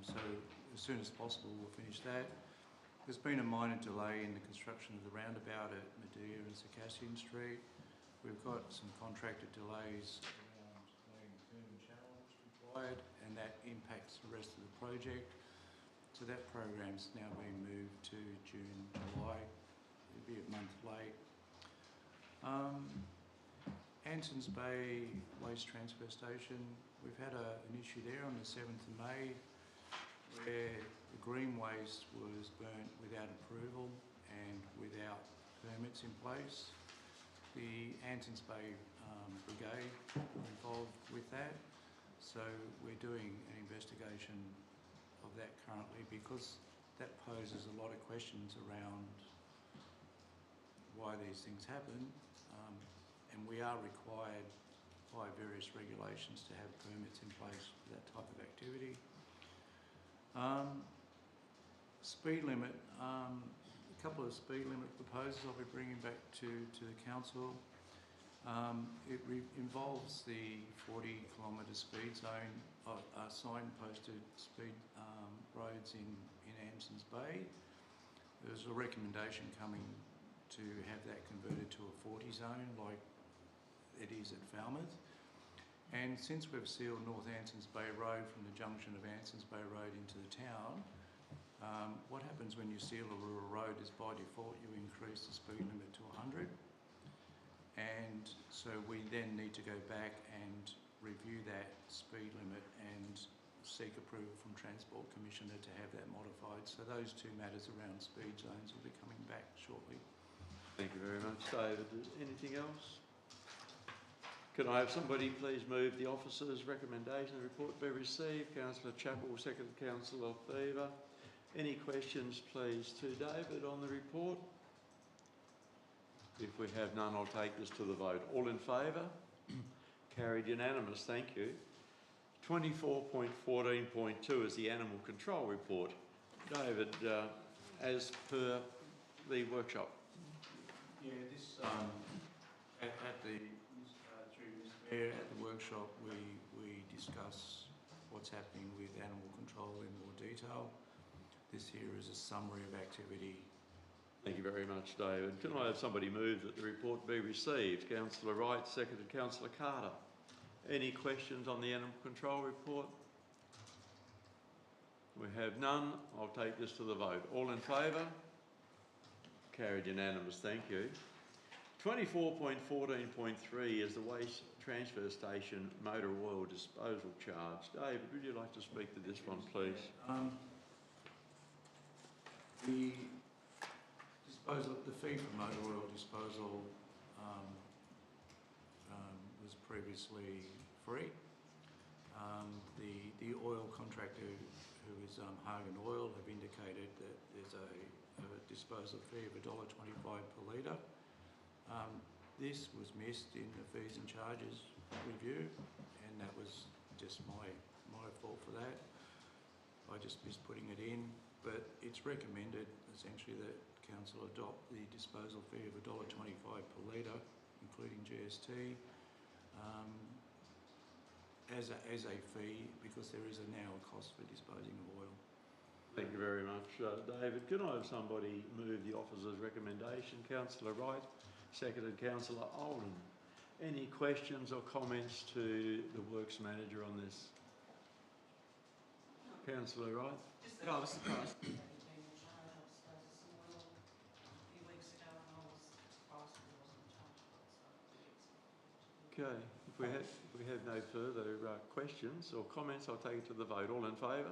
So as soon as possible we'll finish that. There's been a minor delay in the construction of the roundabout at Medea and Circassian Street. We've got some contracted delays around laying the Coombe Channel required, and that impacts the rest of the project. So that program's now been moved to June, July. It'll be a month late. Ansons Bay Waste Transfer Station, we've had an issue there on the 7th of May where the green waste was burnt without approval and without permits in place. The Ansons Bay Brigade were involved with that, so we're doing an investigation of that currently because that poses a lot of questions around why these things happen, and we are required by various regulations to have permits in place for that type of activity. Speed limit, a couple of speed limit proposals I'll be bringing back to the council. It involves the 40-kilometre speed zone, signposted speed roads in Ansons Bay. There's a recommendation coming to have that converted to a 40 zone like it is at Falmouth. And since we've sealed North Ansons Bay Road from the junction of Ansons Bay Road into the town, what happens when you seal a rural road is by default you increase the speed limit to 100. And so we then need to go back and review that speed limit and seek approval from Transport Commissioner to have that modified. So those two matters around speed zones will be coming back shortly. Thank you very much, David. Anything else? Can I have somebody please move the officer's recommendation the report be received? Councillor Chappell, second Councillor Fever. Any questions please to David on the report? If we have none, I'll take this to the vote. All in favour? Carried unanimous, thank you. 24.14.2 is the animal control report. David, as per the workshop. Yeah, this at the through Mr. Mayor, at the workshop we discuss what's happening with animal control in more detail. This here is a summary of activity. Thank you very much, David. Can I have somebody move that the report be received? Councillor Wright, seconded Councillor Carter. Any questions on the animal control report? We have none. I'll take this to the vote. All in favour? Carried unanimous, thank you. 24.14.3 is the waste transfer station motor oil disposal charge. David, would you like to speak to this one, please? The fee for motor oil disposal was previously free. The oil contractor, who is Hagen Oil, have indicated that there's a disposal fee of $1.25 per litre. This was missed in the fees and charges review, and that was just my fault for that. I just missed putting it in, but it's recommended essentially that Council adopt the disposal fee of $1.25 per litre, including GST, as a fee, because there is now a cost for disposing of oil. Thank you very much, David. Can I have somebody move the officer's recommendation? Councillor Wright, seconded Councillor Oldham. Any questions or comments to the Works Manager on this? Councillor Wright? Just that I was surprised that he'd been in charge of disposing some oil a few weeks ago, and I was surprised that he wasn't in charge of it, so Okay, if we have no further questions or comments, I'll take it to the vote. All in favour?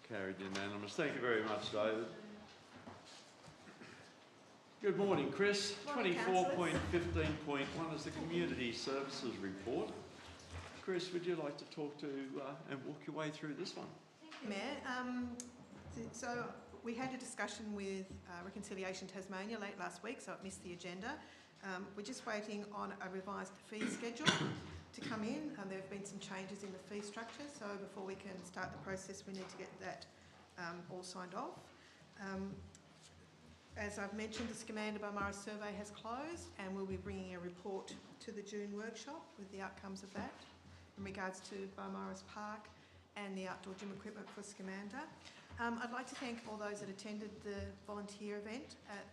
Carried unanimous. Thank you very much, David. Good morning, Chris. 24.15.1 is the Community Services Report. Chris, would you like to talk to and walk your way through this one? Thank you, Mayor. So we had a discussion with Reconciliation Tasmania late last week, so it missed the agenda. We're just waiting on a revised fee schedule to come in. There have been some changes in the fee structure, so before we can start the process, we need to get that all signed off. As I've mentioned, the Scamander Balmoral survey has closed, and we'll be bringing a report to the June workshop with the outcomes of that in regards to Balmoral Park and the outdoor gym equipment for Scamander. I'd like to thank all those that attended the volunteer event at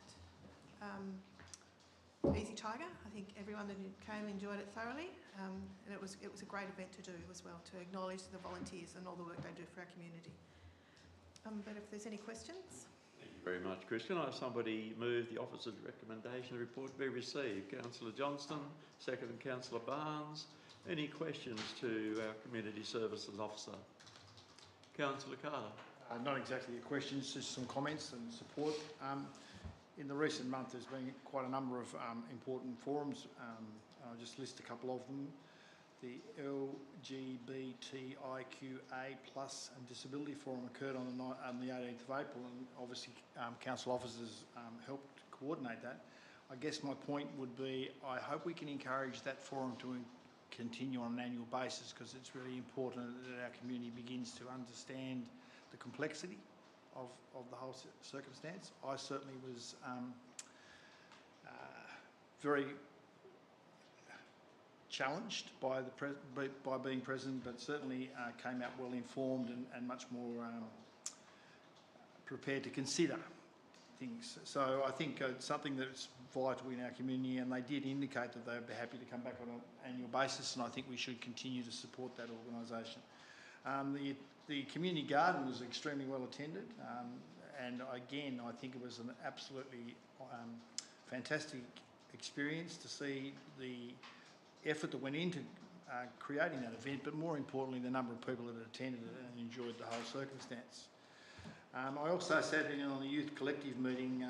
Easy Tiger. I think everyone that came enjoyed it thoroughly, and it was a great event to do as well, to acknowledge the volunteers and all the work they do for our community. But if there's any questions. Thank you very much, Chris. Can I have somebody move the officer's recommendation the report be received? Councillor Johnston, seconded Councillor Barnes. Any questions to our Community Services Officer? Councillor Carter. Not exactly a question, it's just some comments and support. In the recent month, there's been quite a number of important forums. I'll just list a couple of them. The LGBTIQA+ and Disability Forum occurred on the 18th of April, and obviously council officers helped coordinate that. I guess my point would be, I hope we can encourage that forum to continue on an annual basis, because it's really important that our community begins to understand the complexity of the whole circumstance. I certainly was very challenged by being present, but certainly came out well informed and much more prepared to consider things. So I think it's something that's vital in our community, and they did indicate that they'd be happy to come back on an annual basis, and I think we should continue to support that organisation. The community garden was extremely well attended, and again, I think it was an absolutely fantastic experience to see the effort that went into creating that event, but more importantly, the number of people that attended it and enjoyed the whole circumstance. I also sat in on the Youth Collective meeting,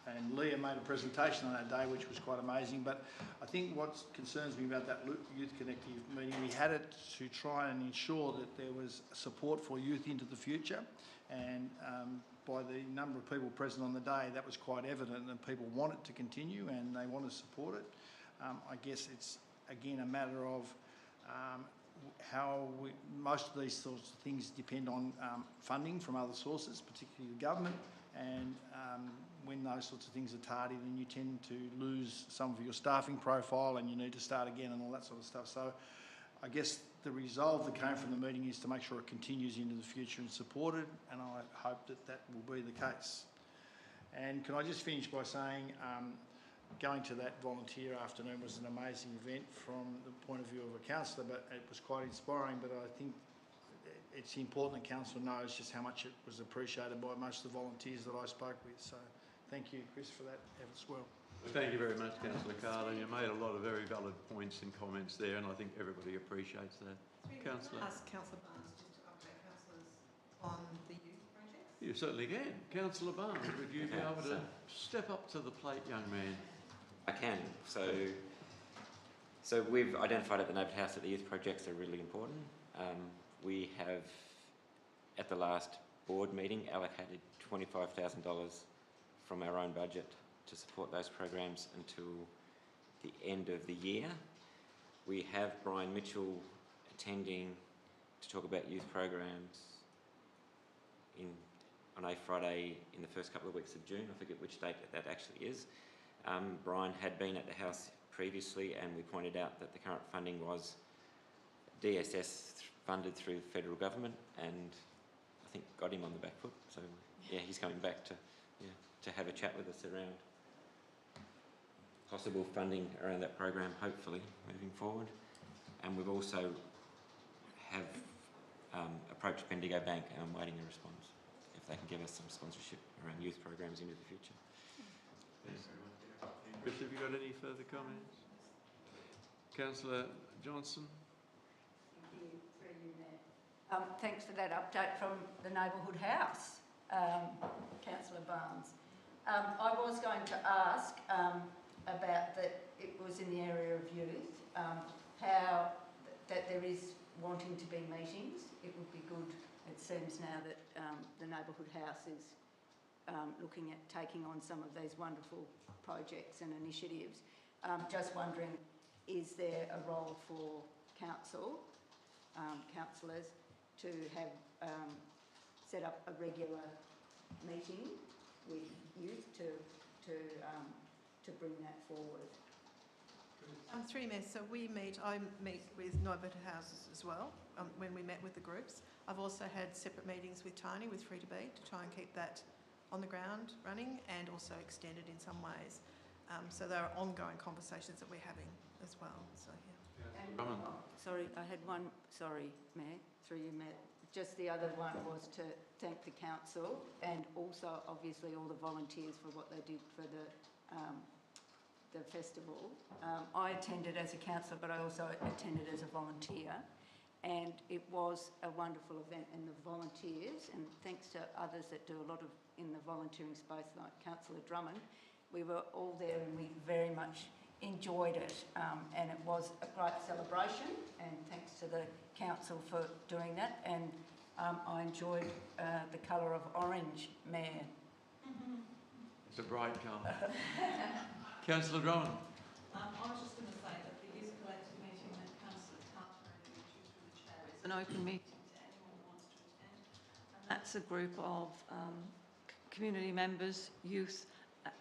and Leah made a presentation on that day, which was quite amazing. But I think what concerns me about that Youth Collective meeting, we had it to try and ensure that there was support for youth into the future. And by the number of people present on the day, that was quite evident that people want it to continue and they want to support it. I guess it's, again, a matter of most of these sorts of things depend on funding from other sources, particularly the government. And when those sorts of things are tardy, then you tend to lose some of your staffing profile and you need to start again and all that sort of stuff. So I guess the resolve that came from the meeting is to make sure it continues into the future and supported, and I hope that that will be the case. And can I just finish by saying going to that volunteer afternoon was an amazing event from the point of view of a councillor, but it was quite inspiring. But I think it's important that council knows just how much it was appreciated by most of the volunteers that I spoke with. So thank you, Chris, for that as well. Thank you very much, Councillor Carter. You made a lot of very valid points and comments there, and I think everybody appreciates that. Councillor. Ask Councillor Barnes just to update councillors on the youth projects. You certainly can. Councillor Barnes, would you be able to step up to the plate, young man? I can. So we've identified at the Neighbourhood House that the youth projects are really important. We have, at the last board meeting, allocated $25,000 from our own budget to support those programs until the end of the year. We have Brian Mitchell attending to talk about youth programs on a Friday in the first couple of weeks of June. I forget which date that actually is. Brian had been at the House previously, and we pointed out that the current funding was DSS funded through the federal government, and I think got him on the back foot. So yeah, he's coming back to have a chat with us around possible funding around that program, hopefully moving forward. And we've also have approached Bendigo Bank, and I'm waiting a response if they can give us some sponsorship around youth programs into the future. Chris, have you got any further comments? Councillor Johnson? Thanks for that update from the Neighbourhood House, Councillor Barnes. I was going to ask about that it was in the area of youth, how that there is wanting to be meetings. It would be good, it seems now that the Neighbourhood House is looking at taking on some of these wonderful projects and initiatives. Just wondering, is there a role for council, councillors, to have set up a regular meeting with youth to bring that forward? Through you, Mayor, so I meet with Neighbourhood Houses as well when we met with the groups. I've also had separate meetings with Tony, with Free to Be, to try and keep that on the ground running and also extended in some ways. So there are ongoing conversations that we're having as well. So yeah. And, sorry, I had one. Sorry, Mayor, through you, Mayor. Just the other one was to thank the council and also obviously all the volunteers for what they did for the festival. I attended as a councillor, but I also attended as a volunteer, and it was a wonderful event. And the volunteers, and thanks to others that do a lot of in the volunteering space, like Councillor Drummond, we were all there and we very much enjoyed it, and it was a great celebration, and thanks to the council for doing that. And I enjoyed the colour of orange, Mayor. It's a bright colour. Councillor Drummond. I was just going to say that the youth collective meeting that Councillor Carter introduced through the chair is an open meeting to anyone who wants to attend, and that's a group of community members, youth,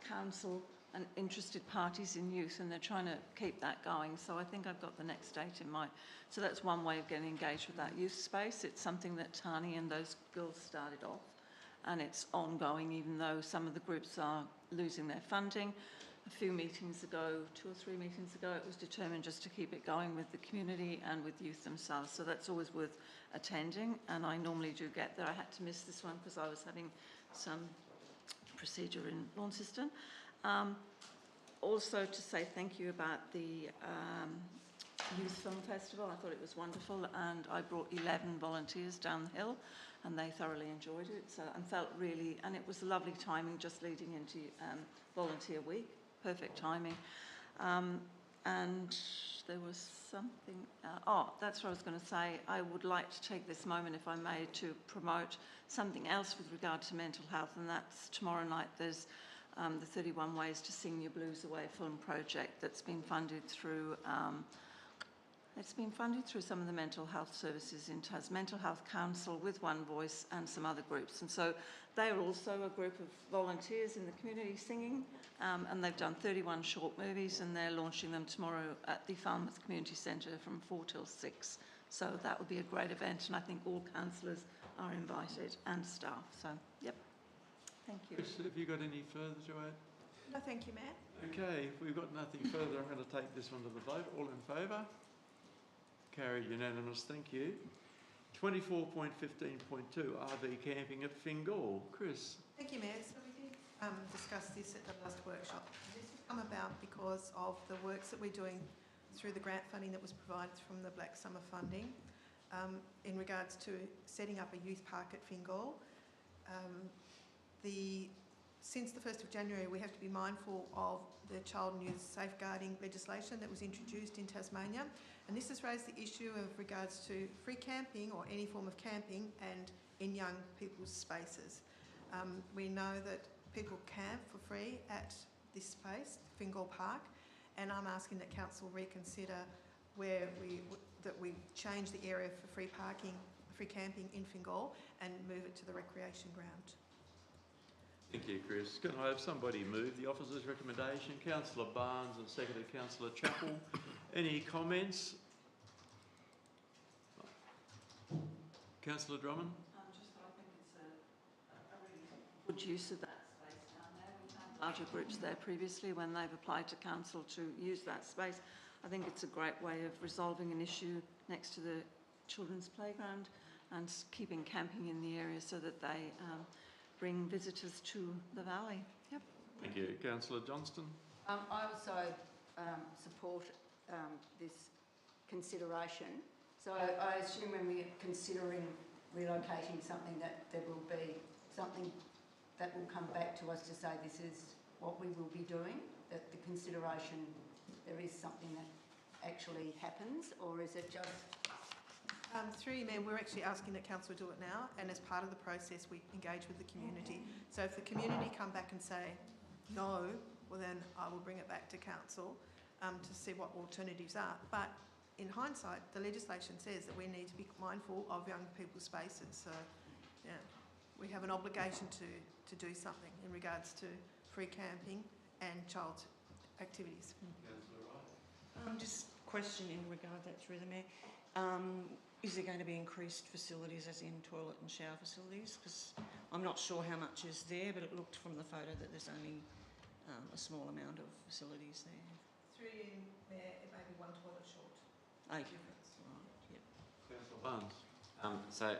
council and interested parties in youth, and they're trying to keep that going. So I think I've got the next date in mind. So that's one way of getting engaged with that youth space. It's something that Tani and those girls started off, and it's ongoing even though some of the groups are losing their funding. A few meetings ago, 2 or 3 meetings ago, it was determined just to keep it going with the community and with youth themselves. So that's always worth attending, and I normally do get there. I had to miss this one because I was having some procedure in Launceston. Also to say thank you about the Youth Film Festival. I thought it was wonderful, and I brought 11 volunteers down the hill, and they thoroughly enjoyed it. So and felt really, and it was lovely timing just leading into Volunteer Week. Perfect timing. And there was something, that's what I was going to say. I would like to take this moment, if I may, to promote something else with regard to mental health, and that's tomorrow night there's the 31 Ways to Sing Your Blues Away film project that's been funded through some of the mental health services in Mental Health Council with One Voice and some other groups. And so they are also a group of volunteers in the community singing, and they've done 31 short movies, and they're launching them tomorrow at the Falmouth Community Centre from 4 till 6. So that would be a great event, and I think all councillors are invited and staff. So, yep. Thank you. Chris, have you got any further to add? No, thank you, Mayor. Okay, if we've got nothing further, I'm going to take this one to the vote. All in favour? Carried unanimous, thank you. 24.15.2, RV camping at Fingal. Chris? Thank you, Mayor. So we did discuss this at the last workshop. This has come about because of the works that we're doing through the grant funding that was provided from the Black Summer funding in regards to setting up a youth park at Fingal. Since the 1st of January, we have to be mindful of the child and youth safeguarding legislation that was introduced in Tasmania, and this has raised the issue of regards to free camping or any form of camping and in young people's spaces. We know that people camp for free at this space, Fingal Park, and I'm asking that Council reconsider that we change the area for free camping in Fingal and move it to the recreation ground. Thank you, Chris. Can I have somebody move the officer's recommendation? Councillor Barnes and seconded Councillor Chappell. Any comments? Councillor Drummond? Just that I think it's a really good use of that space down there. We've had larger groups there previously when they've applied to council to use that space. I think it's a great way of resolving an issue next to the children's playground and keeping camping in the area so that they bring visitors to the valley. Yep. Thank you. Councillor Johnston? I also support this consideration. So I assume when we're considering relocating something that there will be something that will come back to us to say this is what we will be doing, that the consideration, there is something that actually happens, or is it just... Through you, Mayor, we're actually asking that Council do it now, and as part of the process we engage with the community. So if the community come back and say no, well then I will bring it back to Council to see what alternatives are. But in hindsight, the legislation says that we need to be mindful of young people's spaces. So yeah, we have an obligation to do something in regards to free camping and child activities. Just question in regard to that through the Mayor. Is there going to be increased facilities as in toilet and shower facilities? Because I'm not sure how much is there, but it looked from the photo that there's only a small amount of facilities there. Through you, Mayor, it may be one toilet short. Okay. Yep. Councillor Barnes? So,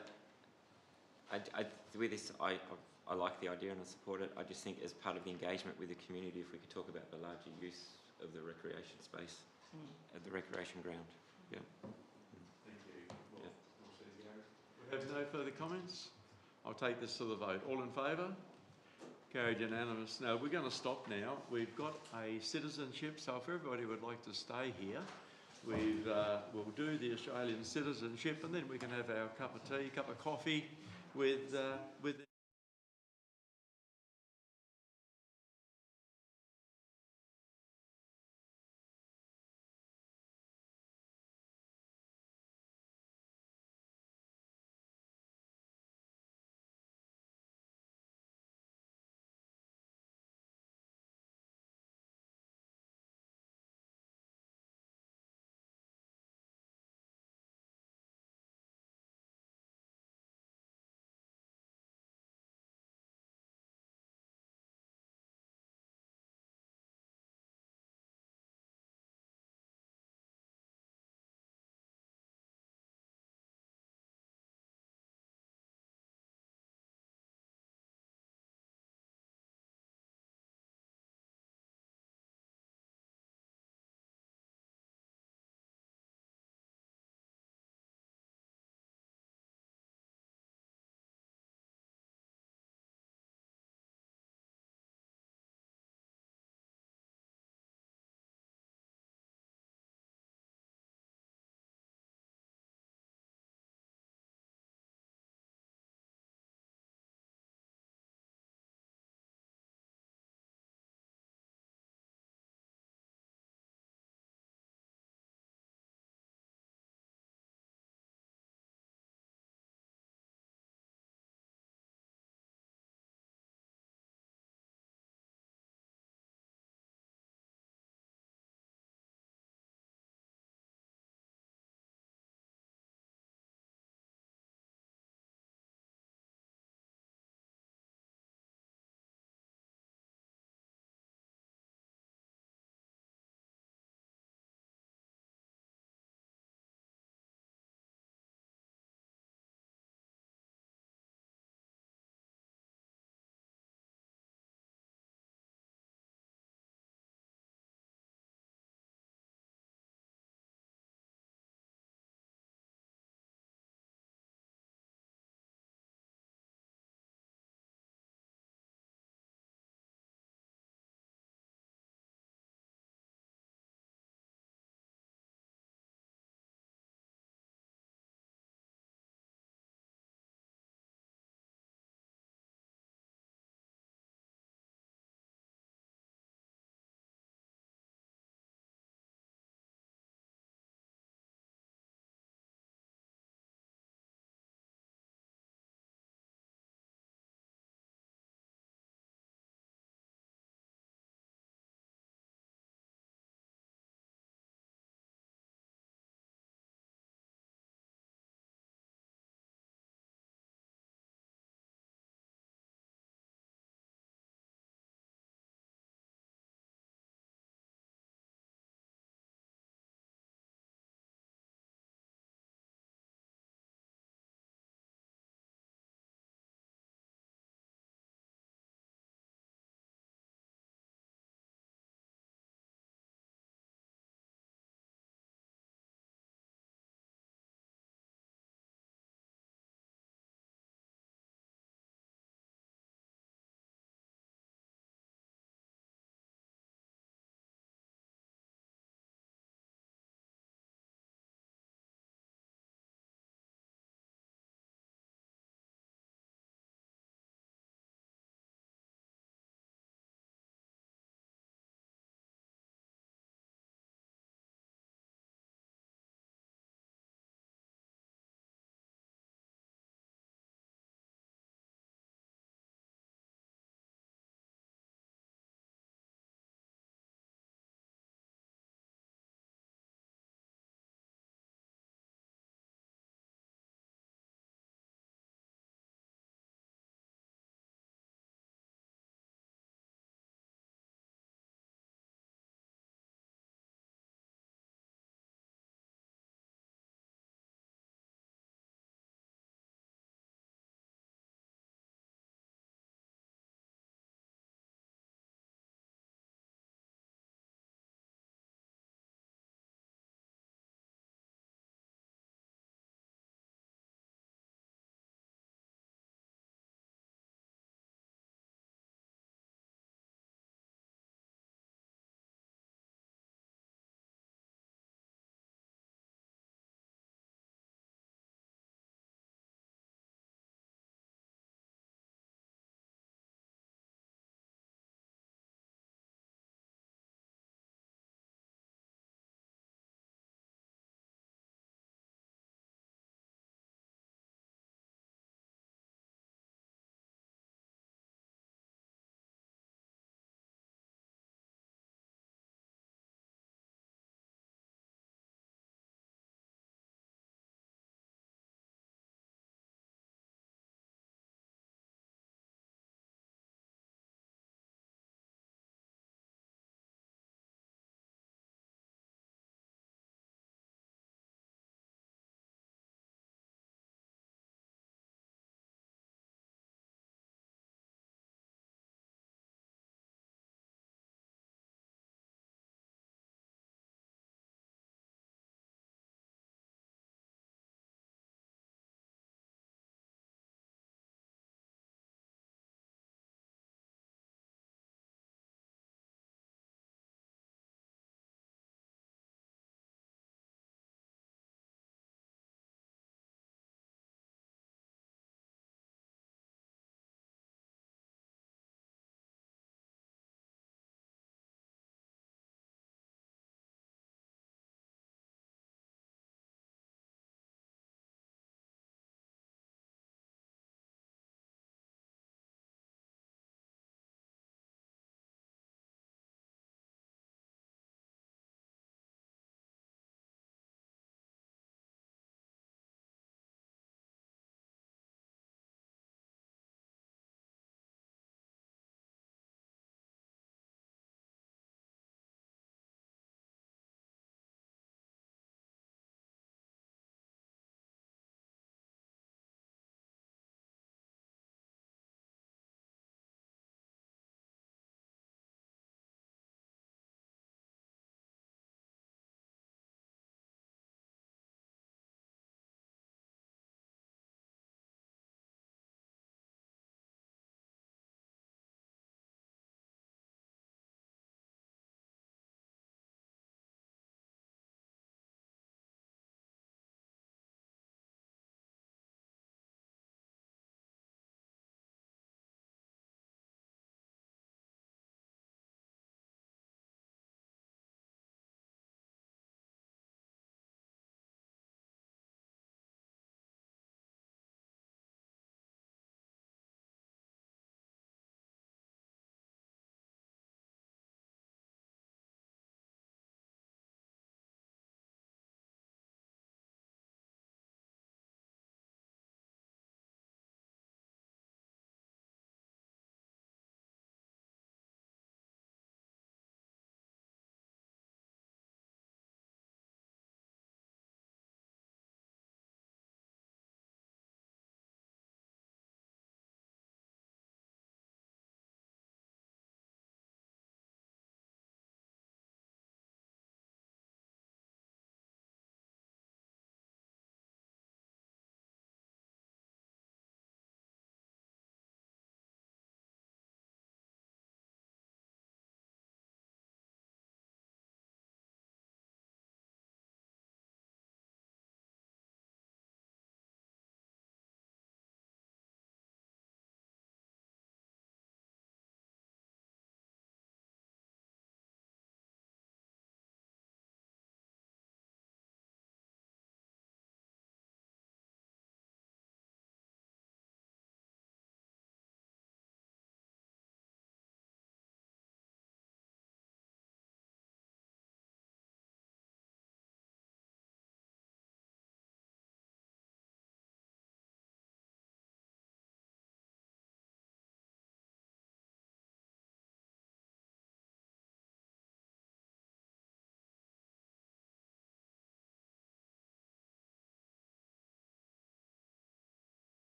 with this, I like the idea and I support it. I just think as part of the engagement with the community, if we could talk about the larger use of the recreation space at the recreation ground. Yeah. Thank you. Well, we have no further comments. I'll take this to the vote. All in favour? Carried unanimous. Now, we're going to stop now. We've got a citizenship, so if everybody would like to stay here, we'll do the Australian citizenship and then we can have our cup of tea, cup of coffee with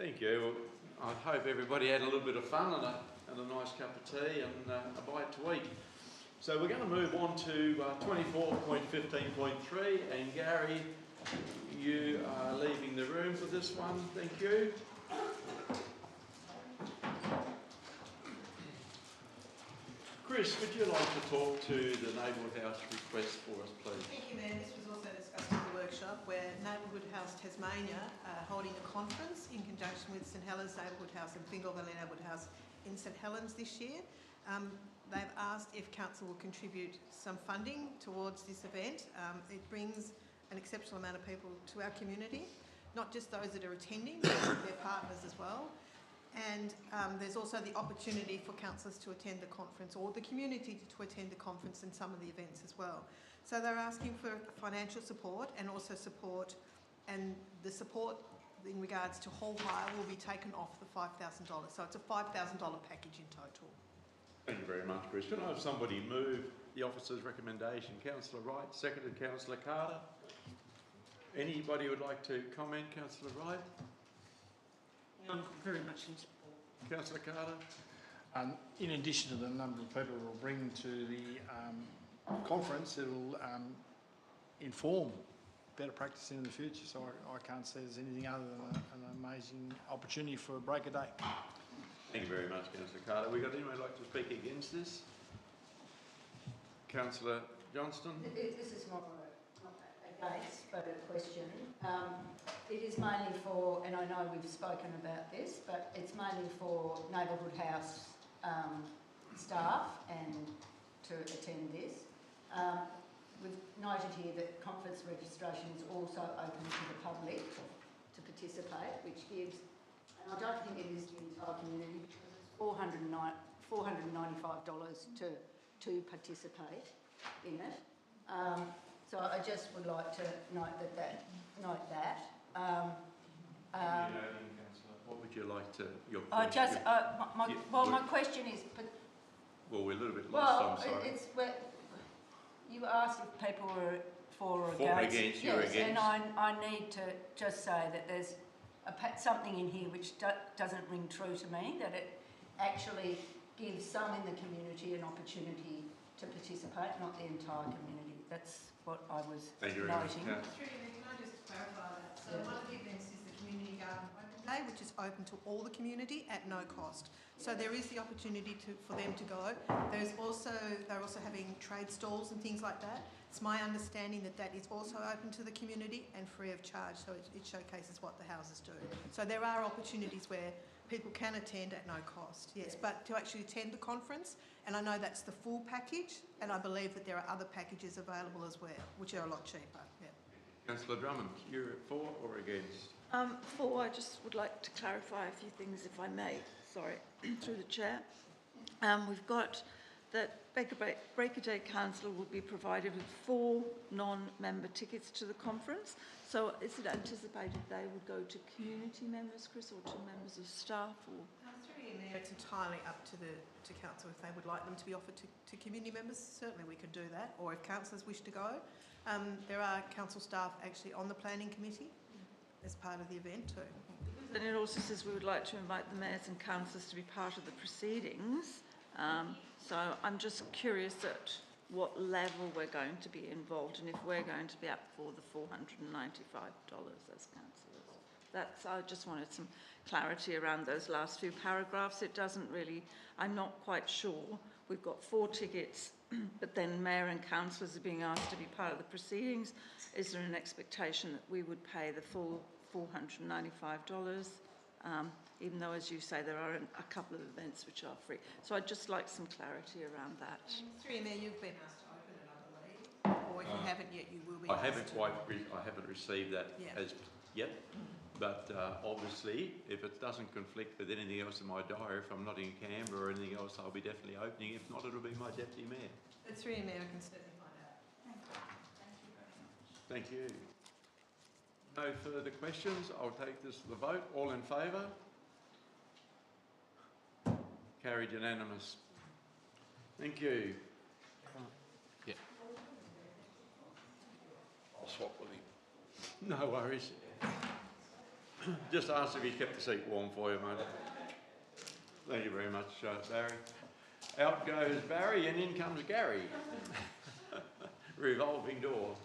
Thank you. I hope everybody had a little bit of fun and a nice cup of tea and a bite to eat. So we're going to move on to 24.15.3, and Gary, you are leaving the room for this one. Thank you. Chris, would you like to talk to the Neighbourhood House request for us, please? Thank you, Mayor. This was also discussed at the workshop where Neighbourhood House Tasmania are holding a conference in conjunction with St Helens Neighbourhood House and Fingal Valley Neighbourhood House in St Helens this year. They've asked if council will contribute some funding towards this event. It brings an exceptional amount of people to our community, not just those that are attending, but their partners as well. And there's also the opportunity for councillors to attend the conference, or the community to attend the conference and some of the events as well. So they're asking for financial support and also support, and the support in regards to hall hire will be taken off the $5,000. So it's a $5,000 package in total. Thank you very much, Chris. Can I have somebody move the officer's recommendation? Councillor Wright, seconded Councillor Carter. Anybody would like to comment? Councillor Wright? I'm very much in support. Councillor Carter? In addition to the number of people it will bring to the conference, it will inform better practice in the future. So I can't say there's anything other than an amazing opportunity for a break a day. Thank you very much, Councillor Carter. We got anyone who'd like to speak against this? Councillor Johnston? This is not against, but a question. It is mainly for, and I know we've spoken about this, but it's mainly for Neighbourhood House staff and to attend this. We've noted here that conference registration is also open to the public to participate, which gives, and I don't think it is the entire community, because it's $495 to participate in it. So I just would like to note that. What would you like to? Your I question? just my question is. Well, we're a little bit lost. Well, I'm sorry. it's where you asked if people were for or For or against. against, you're yes, against. and I need to just say that there's something in here which doesn't ring true to me, that it actually gives some in the community an opportunity to participate, not the entire community. That's what I was noting. Can I just clarify that? So one of the events is the Community Garden Open Day, which is open to all the community at no cost. So there is the opportunity for them to go. They're also having trade stalls and things like that. It's my understanding that is also open to the community and free of charge, so it showcases what the houses do. So there are opportunities where people can attend at no cost, yes, but to actually attend the conference, and I know that's the full package, and I believe that there are other packages available as well, which are a lot cheaper, yeah. Councillor Drummond, you're for or against? For, I just would like to clarify a few things, if I may, sorry, through the chair. We've got that Break a Day Council will be provided with 4 non-member tickets to the conference. So is it anticipated they would go to community members, Chris, or to members of staff? Or? Through Mayor, it's entirely up to council if they would like them to be offered to community members. Certainly we could do that, or if councillors wish to go. There are council staff actually on the planning committee as part of the event too. And it also says we would like to invite the mayors and councillors to be part of the proceedings. So I'm just curious at what level we're going to be involved and if we're going to be up for the $495 as councillors. I just wanted some clarity around those last few paragraphs. It doesn't really, I'm not quite sure. We've got 4 tickets, but then mayor and councillors are being asked to be part of the proceedings. Is there an expectation that we would pay the full $495? Even though, as you say, there are a couple of events which are free. So I'd just like some clarity around that. Through Mayor, you've been asked to open it, I believe, or if you haven't yet, you will be. I haven't received that as yet. But obviously, if it doesn't conflict with anything else in my diary, if I'm not in Canberra or anything else, I'll be definitely opening. If not, it'll be my deputy mayor. It's through Mayor, I can certainly find out. Thank you. No further questions. I'll take this to the vote. All in favour? Carried unanimous. Thank you. Yeah. I'll swap with him. No worries. Just ask if he kept the seat warm for you, mate. Thank you very much, Barry. Out goes Barry and in comes Gary. Revolving door.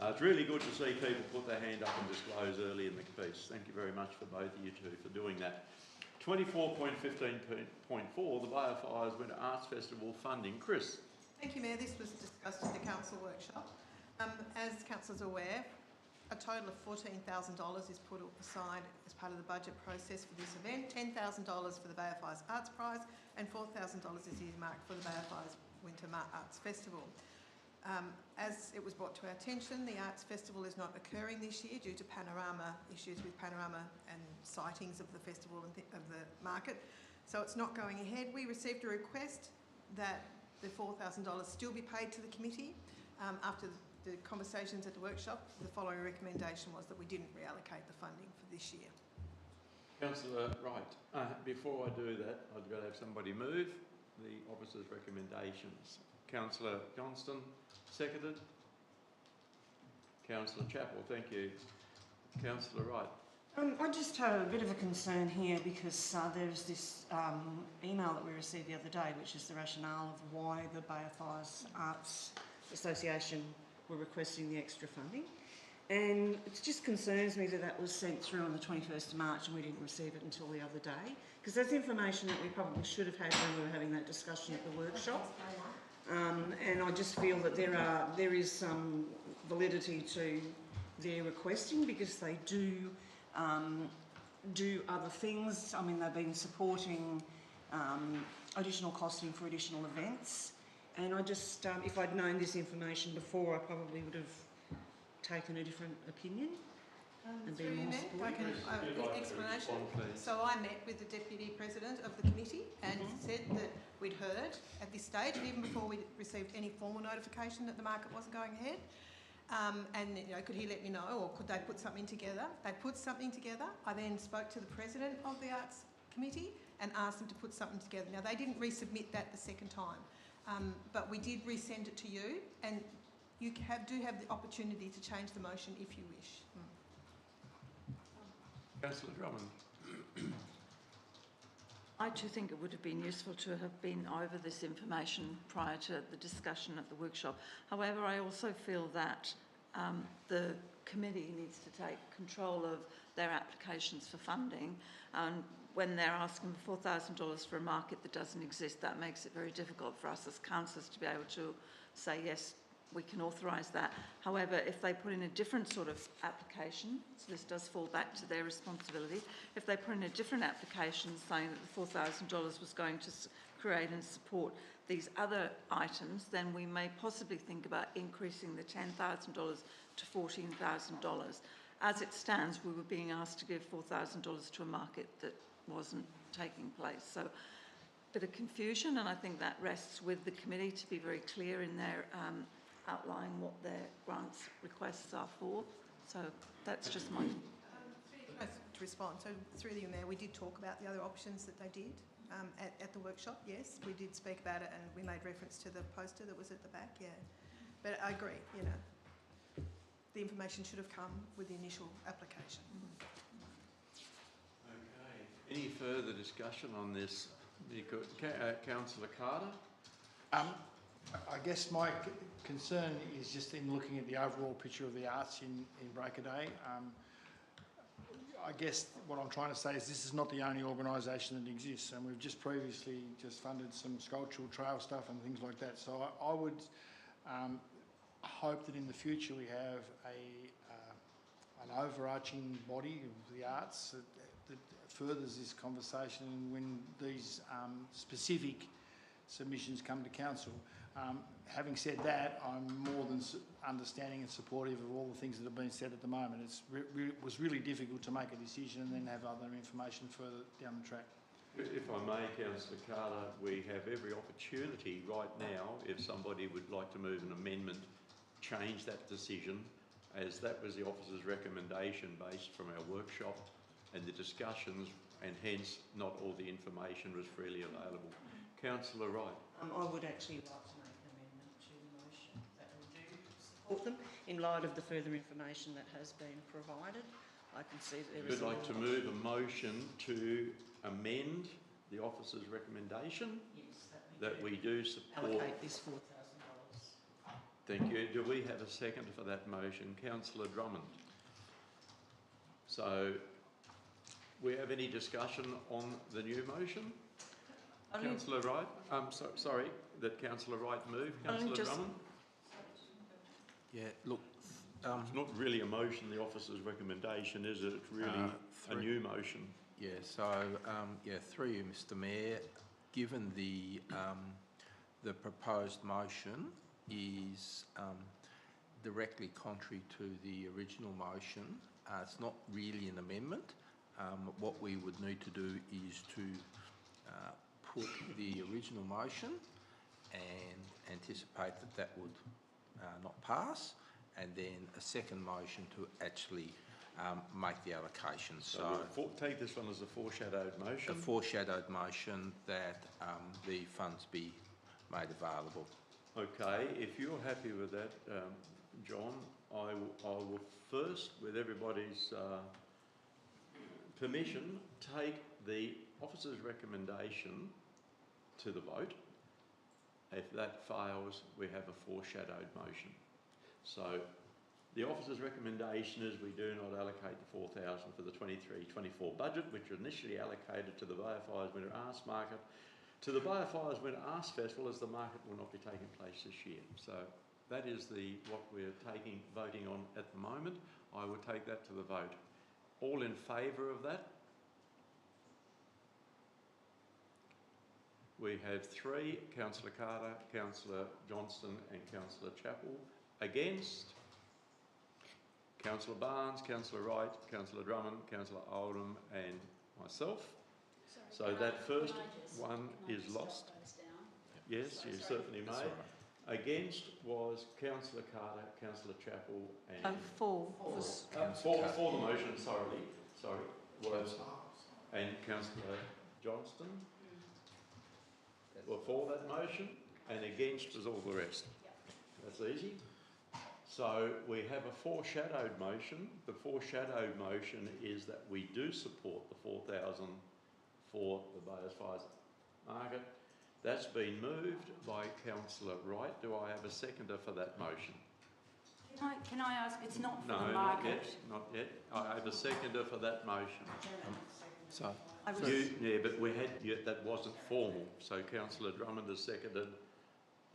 It's really good to see people put their hand up and disclose early in the piece. Thank you very much for both of you two for doing that. 24.15.4, the Bay of Fires Winter Arts Festival funding. Chris. Thank you, Mayor. This was discussed at the council workshop. As councillors are aware, a total of $14,000 is put aside as part of the budget process for this event. $10,000 for the Bay of Fires Arts Prize and $4,000 is earmarked for the Bay of Fires Winter Arts Festival. As it was brought to our attention, the Arts Festival is not occurring this year due to Panorama issues with Panorama and sightings of the festival and of the market. So it's not going ahead. We received a request that the $4,000 still be paid to the committee. After the conversations at the workshop, the following recommendation was that we didn't reallocate the funding for this year. Councillor Wright, before I do that, I've got to have somebody move the officer's recommendations. Councillor Johnston, seconded. Councillor Chappell, thank you. Councillor Wright. I just have a bit of a concern here because there's this email that we received the other day, which is the rationale of why the Bay of Fires Arts Association were requesting the extra funding. And it just concerns me that that was sent through on the 21st of March and we didn't receive it until the other day, because that's information that we probably should have had when we were having that discussion at the workshop. And I just feel that there is some validity to their requesting, because they do other things. I mean, they've been supporting additional costing for additional events. And I just, if I'd known this information before, I probably would have taken a different opinion and been more supportive. Explanation. So I met with the Deputy President of the committee and said that we'd heard at this stage, even before we received any formal notification that the market wasn't going ahead. And you know, could he let me know, or could they put something together? They put something together. I then spoke to the President of the Arts Committee and asked them to put something together. Now, they didn't resubmit that the second time, but we did resend it to you, and you do have the opportunity to change the motion if you wish. Councillor Drummond. I too think it would have been useful to have been over this information prior to the discussion at the workshop. However, I also feel that the committee needs to take control of their applications for funding. And when they're asking for $4,000 for a market that doesn't exist, that makes it very difficult for us as councillors to be able to say, yes, we can authorise that. However, if they put in a different sort of application, so this does fall back to their responsibility, if they put in a different application saying that the $4,000 was going to create and support these other items, then we may possibly think about increasing the $10,000 to $14,000. As it stands, we were being asked to give $4,000 to a market that wasn't taking place. So a bit of confusion, and I think that rests with the committee to be very clear in their outlining what their grants requests are for. So that's just my... To respond, so through the Mayor, we did talk about the other options that they did at the workshop, yes. We did speak about it and we made reference to the poster that was at the back, yeah. But I agree, you know, the information should have come with the initial application. Okay. Any further discussion on this? Councillor Carter? I guess my concern is just in looking at the overall picture of the arts in Breakaday. I guess what I'm trying to say is this is not the only organisation that exists, and we've just previously funded some sculptural trail stuff and things like that. So I would hope that in the future we have an overarching body of the arts that furthers this conversation, and when these specific submissions come to council. Having said that, I'm more than understanding and supportive of all the things that have been said at the moment. It was really difficult to make a decision and then have other information further down the track. If I may, Councillor Carter, we have every opportunity right now, if somebody would like to move an amendment, change that decision, as that was the officer's recommendation based from our workshop and the discussions, and hence not all the information was freely available. Councillor Wright. I would actually like to make an amendment to the motion that we do support them in light of the further information that has been provided. I can see that there is. Would like to move a motion to amend the officer's recommendation that we do support. Allocate this $4,000. Thank you. Do we have a second for that motion? Councillor Drummond. So, we have any discussion on the new motion? Councillor Wright? Sorry, that Councillor Wright moved. Councillor Drummond? Yeah, look, It's not really a motion, the officer's recommendation, is it? It's really a new motion. yeah, so, through you, Mr Mayor, given the proposed motion is directly contrary to the original motion, it's not really an amendment. What we would need to do is to put the original motion and anticipate that that would not pass, and then a second motion to actually make the allocation. So we'll take this one as a foreshadowed motion. A foreshadowed motion that the funds be made available. Okay, if you're happy with that, John, I will first, with everybody's permission, take the officer's recommendation to the vote. If that fails, we have a foreshadowed motion. So the officer's recommendation is we do not allocate the $4,000 for the 23-24 budget, which was initially allocated to the Bay of Fires Winter Arts Market, to the Bay of Fires Winter Arts Festival, as the market will not be taking place this year. So that is what we're voting on at the moment. I will take that to the vote. All in favour of that? We have 3, Councillor Carter, Councillor Johnston and Councillor Chappell. Against? Councillor Barnes, Councillor Wright, Councillor Drummond, Councillor Oldham and myself. So that first one is lost. Yes, you certainly may. Right. Against was Councillor Carter, Councillor Chappell and... For For the motion, sorry, was... And Councillor Johnston were for that motion, and against was all the rest. That's easy. So we have a foreshadowed motion. The foreshadowed motion is that we do support the $4,000 for the Bay of Fires Market. That's been moved by Councillor Wright. Do I have a seconder for that motion? Can I ask, it's not for No, the not market? yet, not yet. I have a seconder for that motion. So, That wasn't formal. So Councillor Drummond has seconded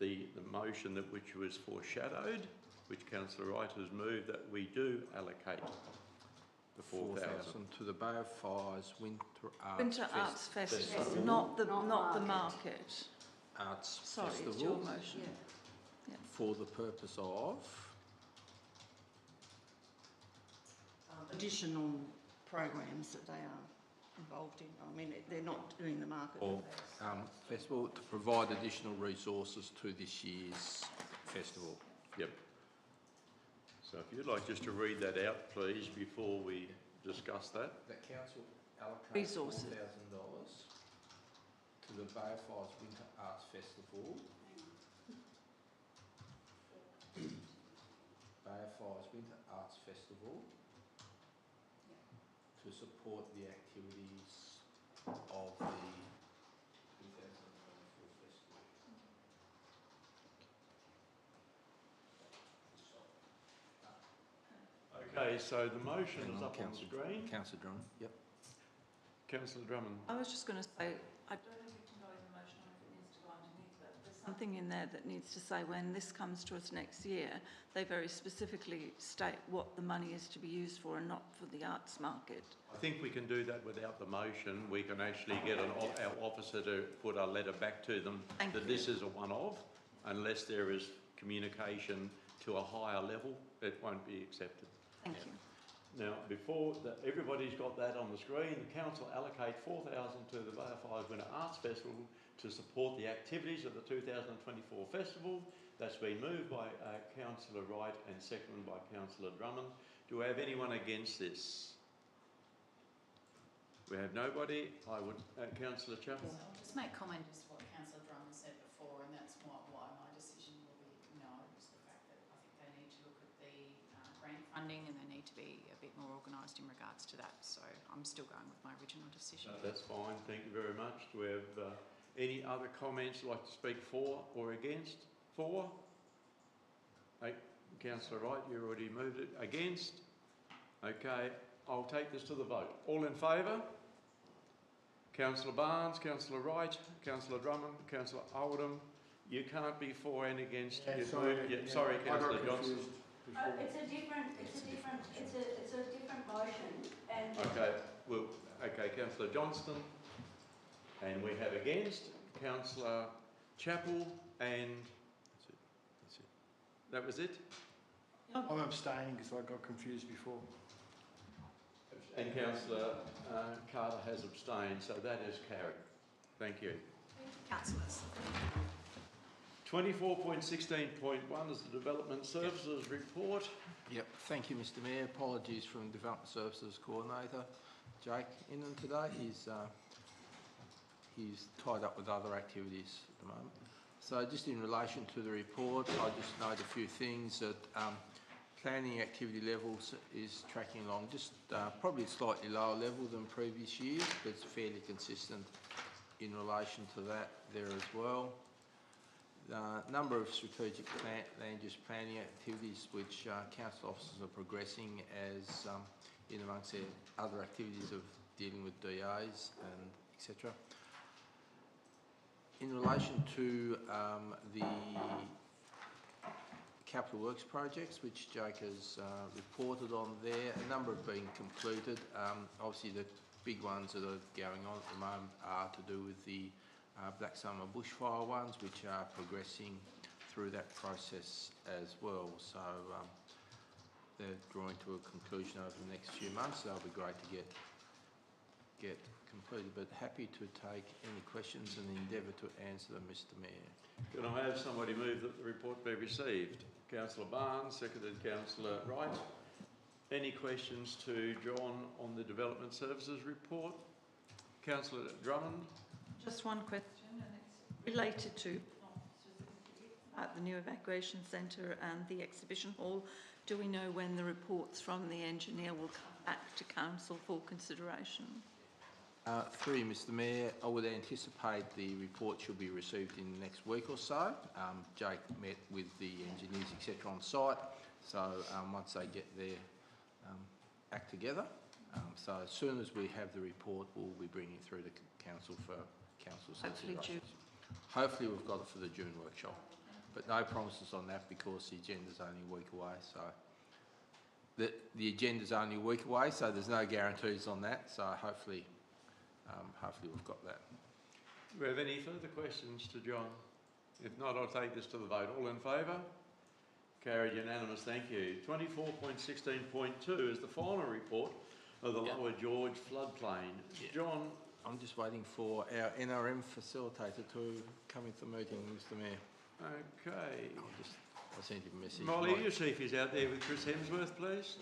the motion which was foreshadowed, which Councillor Wright has moved, that we do allocate the $4,000 to the Bay of Fires Winter Arts Festival, not the market. Arts Sorry, Festival. it's your motion. Yeah. For the purpose of Additional programs that they are involved in. I mean, they're not doing the market. festival to provide additional resources to this year's festival. Yep. So if you'd like just to read that out, please, before we discuss that. The council allocates Resources. $4,000 to the Bay of Fires Winter Arts Festival. Bay of Fires Winter Arts Festival to support the activities of the 2024 festival. Okay, so the motion is up on the screen. Councillor Drummond, yep. Councillor Drummond. I was just going to say, I don't know if you can go in the motion or if it needs to go underneath, but there's something in there that needs to say when this comes to us next year, they very specifically state what the money is to be used for and not for the arts market. I think we can do that without the motion. We can actually get our officer to put a letter back to them that this is a one-off. Unless there is communication to a higher level, it won't be accepted. Thank you. Now, before that, everybody's got that on the screen. The council allocate $4,000 to the Bay of Fires Winter Arts Festival to support the activities of the 2024 festival. That's been moved by Councillor Wright and seconded by Councillor Drummond. Do we have anyone against this? We have nobody. I would, Councillor Chappell. I'll just make comment as to what Councillor Drummond said before, and that's why my decision will be no, is the fact that I think they need to look at the grant funding and they need to be a bit more organised advised in regards to that, so I'm still going with my original decision. That's fine, thank you very much. Do we have any other comments you'd like to speak for or against? For? Hey, Councillor Wright, you already moved it. Against? Okay, I'll take this to the vote. All in favour? Councillor Barnes, Councillor Wright, Councillor Drummond, Councillor Oldham. You can't be for and against. Sorry, Councillor Johnson. It's a different motion, and Okay, Councillor Johnston, and we have against Councillor Chappell, and that's it. That was it. I'm abstaining because I got confused before. And Councillor Carter has abstained, so that is carried. Thank you. Councillors. 24.16.1 is the Development Services Report. Yep, thank you, Mr Mayor. Apologies from Development Services Coordinator Jake Innan today. He's tied up with other activities at the moment. So just in relation to the report, I just note a few things that planning activity levels is tracking along just probably a slightly lower level than previous years, but it's fairly consistent in relation to that there as well. Number of strategic land use planning activities which council officers are progressing as in amongst their other activities of dealing with DAs and etc. In relation to the capital works projects which Jake has reported on there, a number have been completed. Obviously the big ones that are going on at the moment are to do with the Black Summer bushfire ones, which are progressing through that process as well. So they're drawing to a conclusion over the next few months. They'll be great to get completed, but happy to take any questions and endeavour to answer them, Mr Mayor. Can I have somebody move that the report be received? Councillor Barnes, seconded Councillor Wright. Any questions to John on the Development Services Report? Councillor Drummond. Just one question, and it's related to the new evacuation centre and the exhibition hall. Do we know when the reports from the engineer will come back to council for consideration? Through you, Mr Mayor, I would anticipate the report should be received in the next week or so. Jake met with the engineers etc. on site, so once they get their act together, so as soon as we have the report, we'll be bringing it through to council for council's consideration. Hopefully we've got it for the June workshop, but no promises on that because the agenda's only a week away. So the agenda's only a week away, so there's no guarantees on that. So hopefully we've got that. Do we have any further questions to John? If not, I'll take this to the vote. All in favour? Carried unanimous, thank you. 24.16.2 is the final report of the Lower George floodplain. John? I'm just waiting for our NRM facilitator to come into the meeting, Mr Mayor. Okay. I'll send him a message. Molly, you see if he's out there with Chris Hemsworth, please.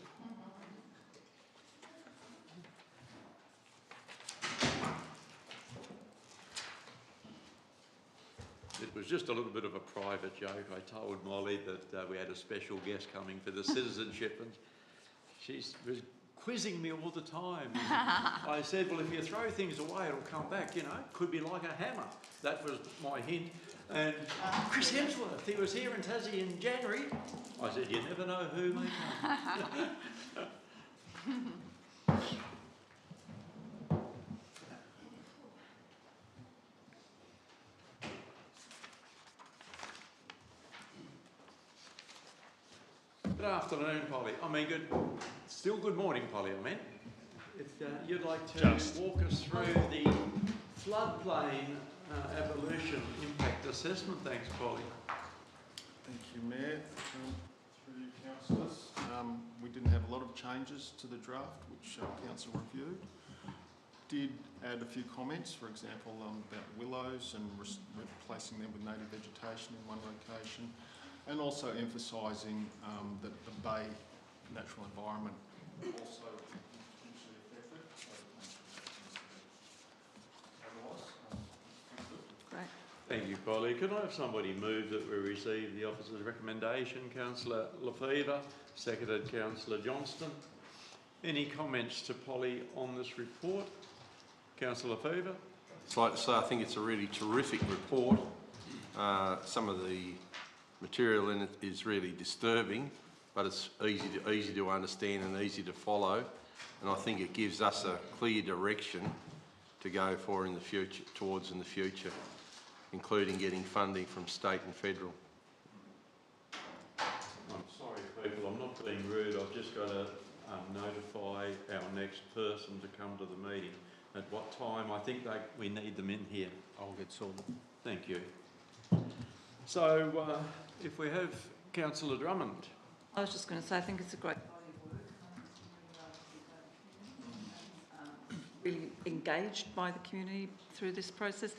It was just a little bit of a private joke. I told Molly that we had a special guest coming for the citizenship, and she was quizzing me all the time. I said, well, if you throw things away, it'll come back, you know. Could be like a hammer. That was my hint. And Chris Hemsworth, he was here in Tassie in January. I said, you never know who may come. Good afternoon, Polly. Still good morning, Polly, I meant. If you'd like to walk us through the floodplain evolution impact assessment. Thanks, Polly. Thank you, Mayor. Through you, councillors. We didn't have a lot of changes to the draft, which council reviewed. Did add a few comments, for example, about willows and replacing them with native vegetation in one location, and also emphasising that the bay natural environment also potentially affected. Great. Thank you, Polly. Can I have somebody move that we receive the officer's recommendation? Councillor Lefevre, seconded Councillor Johnston. Any comments to Polly on this report? Councillor Fever? It's like to say, I think it's a really terrific report. Some of the material in it is really disturbing, but it's easy to understand and easy to follow. And I think it gives us a clear direction to go for in the future, in the future, including getting funding from state and federal. I'm sorry, people, I'm not being rude. I've just got to notify our next person to come to the meeting. At what time? I think we need them in here. I'll get sorted. Thank you. So, if we have Councillor Drummond. I was just going to say, I think it's a great really engaged by the community through this process,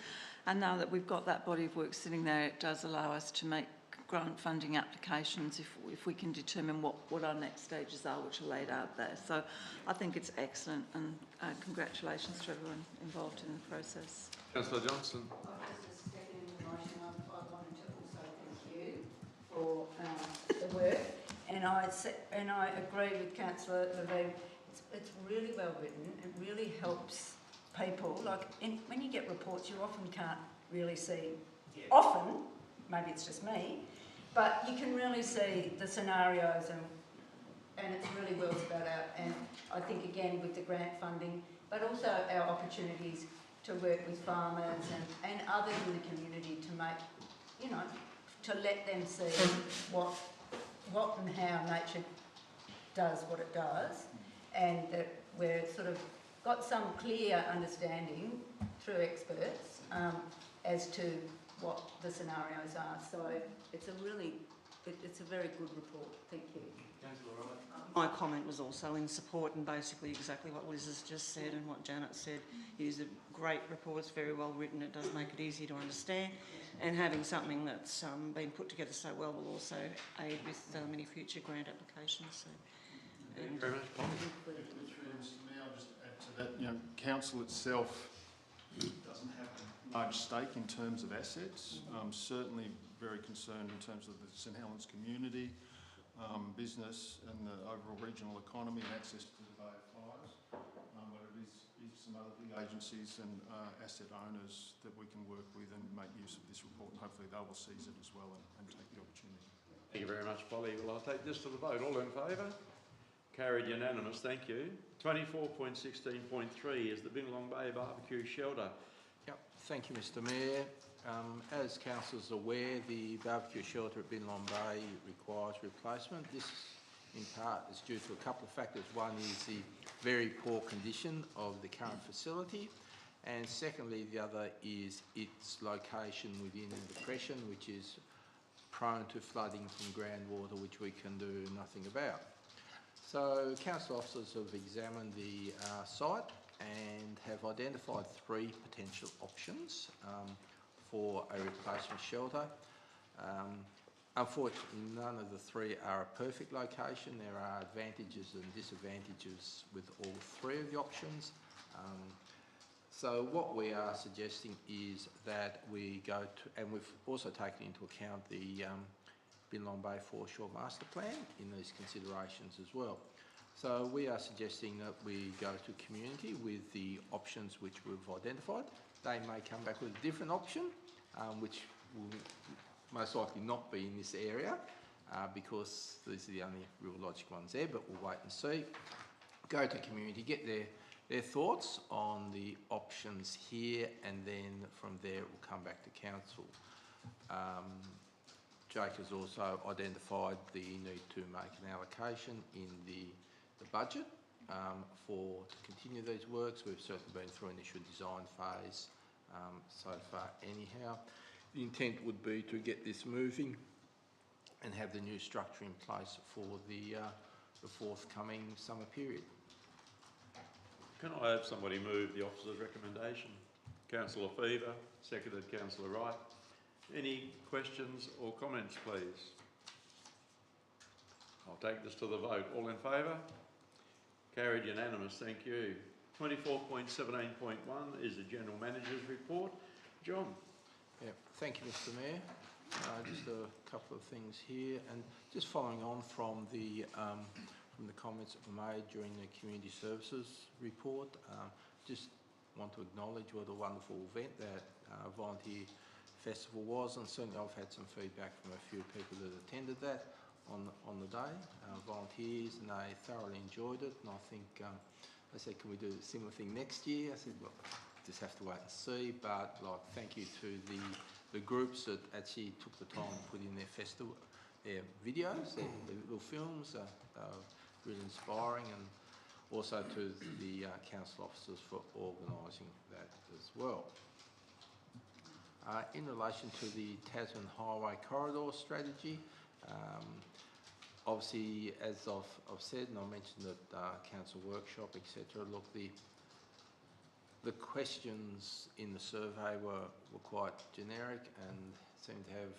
and now that we've got that body of work sitting there, it does allow us to make grant funding applications if we can determine what our next stages are, which are laid out there. So I think it's excellent, and congratulations to everyone involved in the process. Councillor Johnson. Just a second in the motion, I wanted to also thank you for the work, and I agree with Councillor Levine. It's really well written. It really helps people. Like when you get reports, you often can't really see. Often, maybe it's just me, but you can really see the scenarios, and it's really well spelled out. And I think again with the grant funding, but also our opportunities to work with farmers and others in the community to make, to let them see what and how nature does what it does, and that we're sort of got some clear understanding through experts as to what the scenarios are. So it's a very good report. Thank you. My comment was also in support, and basically exactly what Liz has just said and what Janet said. It is a great report, it's very well written, it does make it easy to understand, and having something that's been put together so well will also aid with any future grant applications. So, Thank you very much, Paul. Mr Mayor, I'll just add to that, council itself doesn't have a large stake in terms of assets. Certainly very concerned in terms of the St Helens community, business and the overall regional economy and access to the Bay of Fires. But it is some other big agencies and asset owners that we can work with and make use of this report, and hopefully they will seize it as well and take the opportunity. Thank you very much, Polly. Well, I'll take this to the vote. All in favour? Carried unanimous, thank you. 24.16.3 is the Binglong Bay Barbecue Shelter. Yep, thank you, Mr Mayor. As councillors are aware, the barbecue shelter at Binglong Bay requires replacement. This, in part, is due to a couple of factors. One is the very poor condition of the current facility, and secondly, the other is its location within a depression, which is prone to flooding from groundwater, which we can do nothing about. So council officers have examined the site and have identified three potential options for a replacement shelter. Unfortunately, none of the three are a perfect location. There are advantages and disadvantages with all three of the options. So what we are suggesting is that we go to, and we've also taken into account the Binglong Bay Foreshore Master Plan in these considerations as well. So we are suggesting that we go to community with the options which we've identified. They may come back with a different option, which will most likely not be in this area because these are the only real logical ones there, but we'll wait and see. Go to community, get their thoughts on the options here, and then from there it will come back to council. Jake has also identified the need to make an allocation in the budget to continue these works. We've certainly been through initial design phase so far anyhow. The intent would be to get this moving and have the new structure in place for the forthcoming summer period. Can I have somebody move the officer's recommendation? Councillor Fever, seconded Councillor Wright. Any questions or comments, please? I'll take this to the vote. All in favour? Carried unanimous, thank you. 24.17.1 is the General Manager's report. John. Yeah, thank you, Mr Mayor. Just a couple of things here, and just following on from the from the comments that were made during the community services report. Just want to acknowledge what a wonderful event that volunteer festival was, and certainly I've had some feedback from a few people that attended that on the day, volunteers, and they thoroughly enjoyed it. And I think they said, can we do a similar thing next year? I said, well, just have to wait and see. But like, thank you to the groups that actually took the time to put in their festival, their videos, their little films. Really inspiring, and also to the council officers for organising that as well. In relation to the Tasman Highway Corridor Strategy, obviously, as I've said, and I mentioned at council workshop, etc. Look, the questions in the survey were quite generic and seemed to have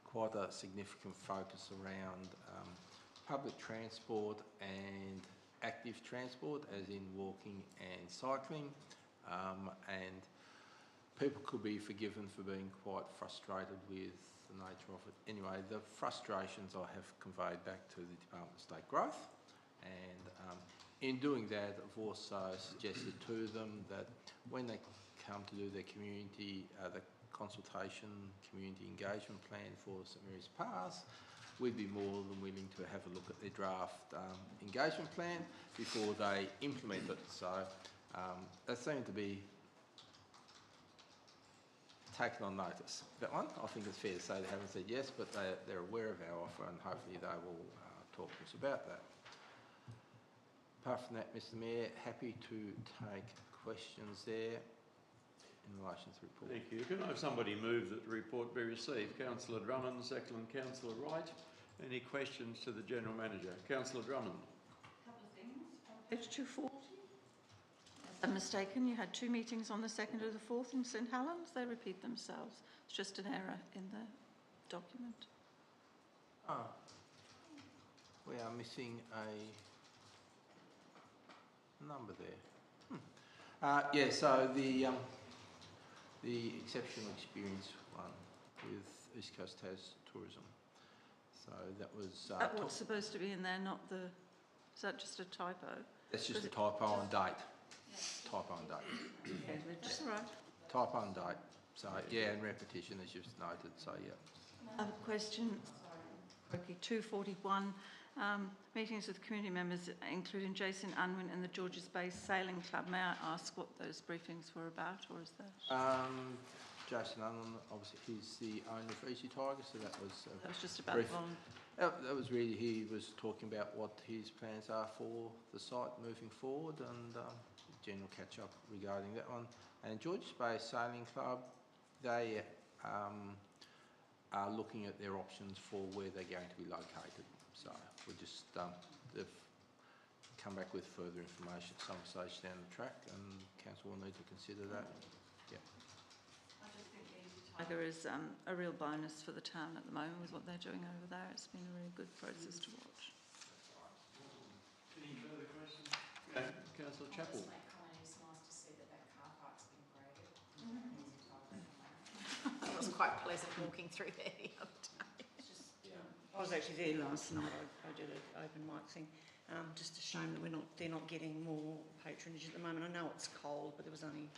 quite a significant focus around public transport and active transport, as in walking and cycling, and people could be forgiven for being quite frustrated with the nature of it. Anyway, the frustrations I have conveyed back to the Department of State Growth, and in doing that I've also suggested to them that when they come to do their community, the consultation community engagement plan for St Mary's Pass, we'd be more than willing to have a look at their draft engagement plan before they implement it. So they seem to be taken on notice. That one, I think it's fair to say they haven't said yes, but they're aware of our offer, and hopefully they will talk to us about that. Apart from that, Mr Mayor, happy to take questions there in relation to the report. Thank you. Can I have somebody move that the report be received? Councillor Drummond, second Councillor Wright. Any questions to the General Manager? Councillor Drummond. A couple of things. Page 240. I'm mistaken, you had 2 meetings on the 2nd or the 4th in St Helens. They repeat themselves. It's just an error in the document. Oh, we are missing a number there. Yeah, so the exceptional experience one with East Coast Tas Tourism. So that was... what's supposed to be in there, not the... Is that just a typo? That's just a typo on date. Typo on date. Okay, just all right. Typo on date. So, yeah, and repetition, as you've noted. So, yeah. I have a question. 241. Meetings with community members, including Jason Unwin and the Georges Bay Sailing Club. May I ask what those briefings were about, or is that... Jason Unwin, obviously, he's the owner of Easy Tiger, so that was... that was just about that was really, he was talking about what his plans are for the site moving forward, and general catch-up regarding that one. And Georges Bay Sailing Club, they are looking at their options for where they're going to be located. So we're just, they've come back with further information at some stage down the track, and council will need to consider that. Yeah. I just think Easy Tiger is a real bonus for the town at the moment with what they're doing over there. It's been a really good process to watch. Any further questions? Okay, Councillor Chapel. It's nice to see that car park's been graded. It was quite pleasant walking through there the other day. I was actually there last night. I did an open mic thing. Just a shame that they're not getting more patronage at the moment. I know it's cold, but there was only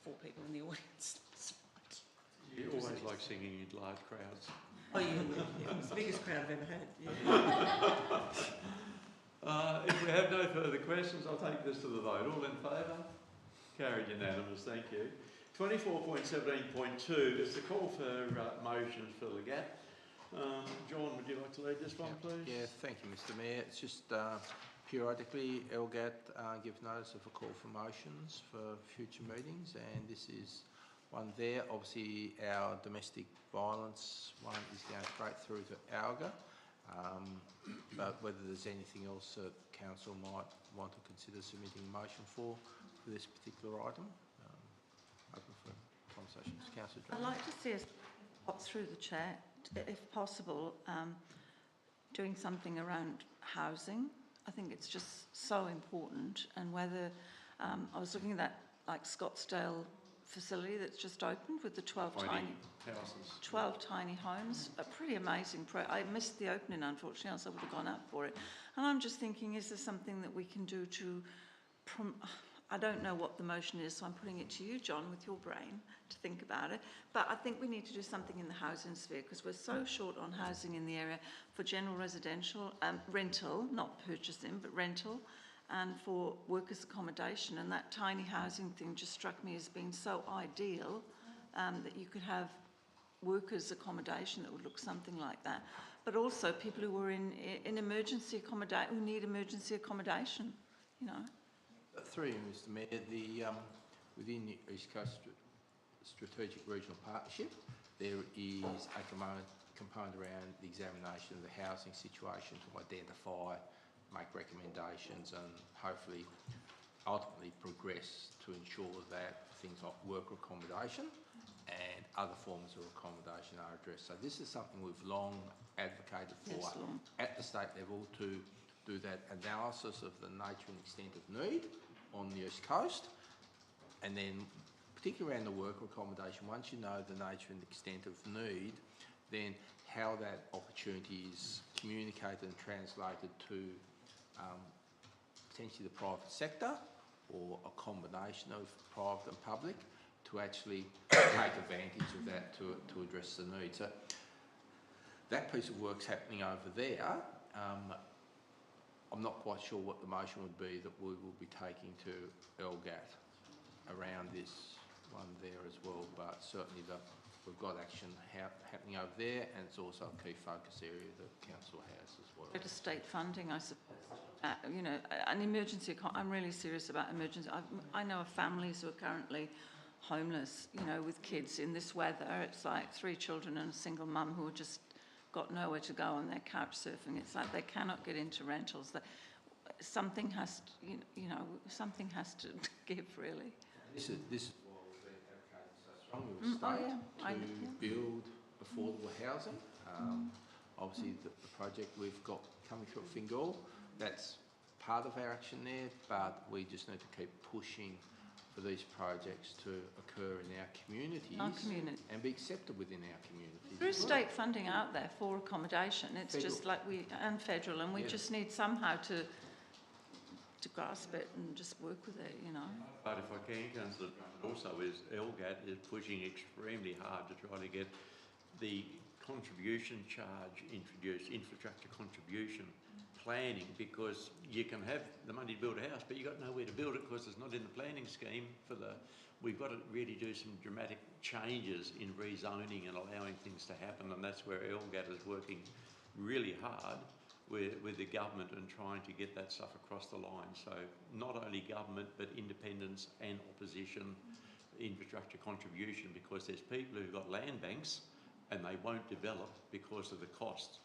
4 people in the audience. You always like singing in large crowds. Oh, yeah, it was the biggest crowd I've ever had. Yeah. If we have no further questions, I'll take this to the vote. All in favour? Carried unanimous, thank you. 24.17.2 is the call for motions for Legat. John, would you like to lead this one, please? Yeah, thank you, Mr Mayor. It's just periodically LGAT give notice of a call for motions for future meetings, and this is one there. Obviously, our domestic violence one is going straight through to ALGA, but whether there's anything else that council might want to consider submitting a motion for this particular item, open for conversations. Councillor Jones. I'd like to see us pop through the chair, if possible, doing something around housing. I think it's just so important, and whether I was looking at that, like Scottsdale facility that's just opened with the 12 20 tiny houses. 12 tiny homes, a pretty amazing I missed the opening, unfortunately, else I would have gone up for it. And I'm just thinking, is there something that we can do to, I don't know what the motion is, so I'm putting it to you, John, with your brain, to think about it. But I think we need to do something in the housing sphere, because we're so short on housing in the area for general residential, rental, not purchasing, but rental, and for workers' accommodation. And that tiny housing thing just struck me as being so ideal, that you could have workers' accommodation that would look something like that, but also people who were in emergency accommodation, who need emergency accommodation, you know. Through you, Mr Mayor, within the East Coast Strategic Regional Partnership, there is a component around the examination of the housing situation to identify, make recommendations and hopefully ultimately progress to ensure that things like worker accommodation and other forms of accommodation are addressed. So this is something we've long advocated for at the state level, to do that analysis of the nature and extent of need on the East Coast, and then particularly around the worker accommodation, once you know the nature and extent of need, then how that opportunity is communicated and translated to potentially the private sector or a combination of private and public, to actually take advantage of that to address the needs. So that piece of work's happening over there. I'm not quite sure what the motion would be that we will be taking to LGAT around this one there as well, but certainly we've got action happening over there, and it's also a key focus area that council has as well. Go to state funding, I suppose. You know, an emergency. I'm really serious about emergency. I know of families who are currently homeless, you know, with kids in this weather. It's like 3 children and a single mum who are just got nowhere to go on their couch surfing. It's like they cannot get into rentals. Something has to, you know, something has to give, really. This is why we've been advocating so strongly with state to build affordable housing. Obviously, the project we've got coming through at Fingal, that's part of our action there, but we just need to keep pushing for these projects to occur in our communities, and be accepted within our communities. There is state funding out there for accommodation. It's federal. Just like and federal, and we just need somehow to grasp it and just work with it, you know. But if I can, Councillor, also is LGAT is pushing extremely hard to try to get the contribution charge introduced, infrastructure contribution planning, because you can have the money to build a house, but you've got nowhere to build it because it's not in the planning scheme for the... We've got to really do some dramatic changes in rezoning and allowing things to happen, and that's where LGAT is working really hard with the government and trying to get that stuff across the line. So not only government, but independents and opposition infrastructure contribution, because there's people who've got land banks and they won't develop because of the cost.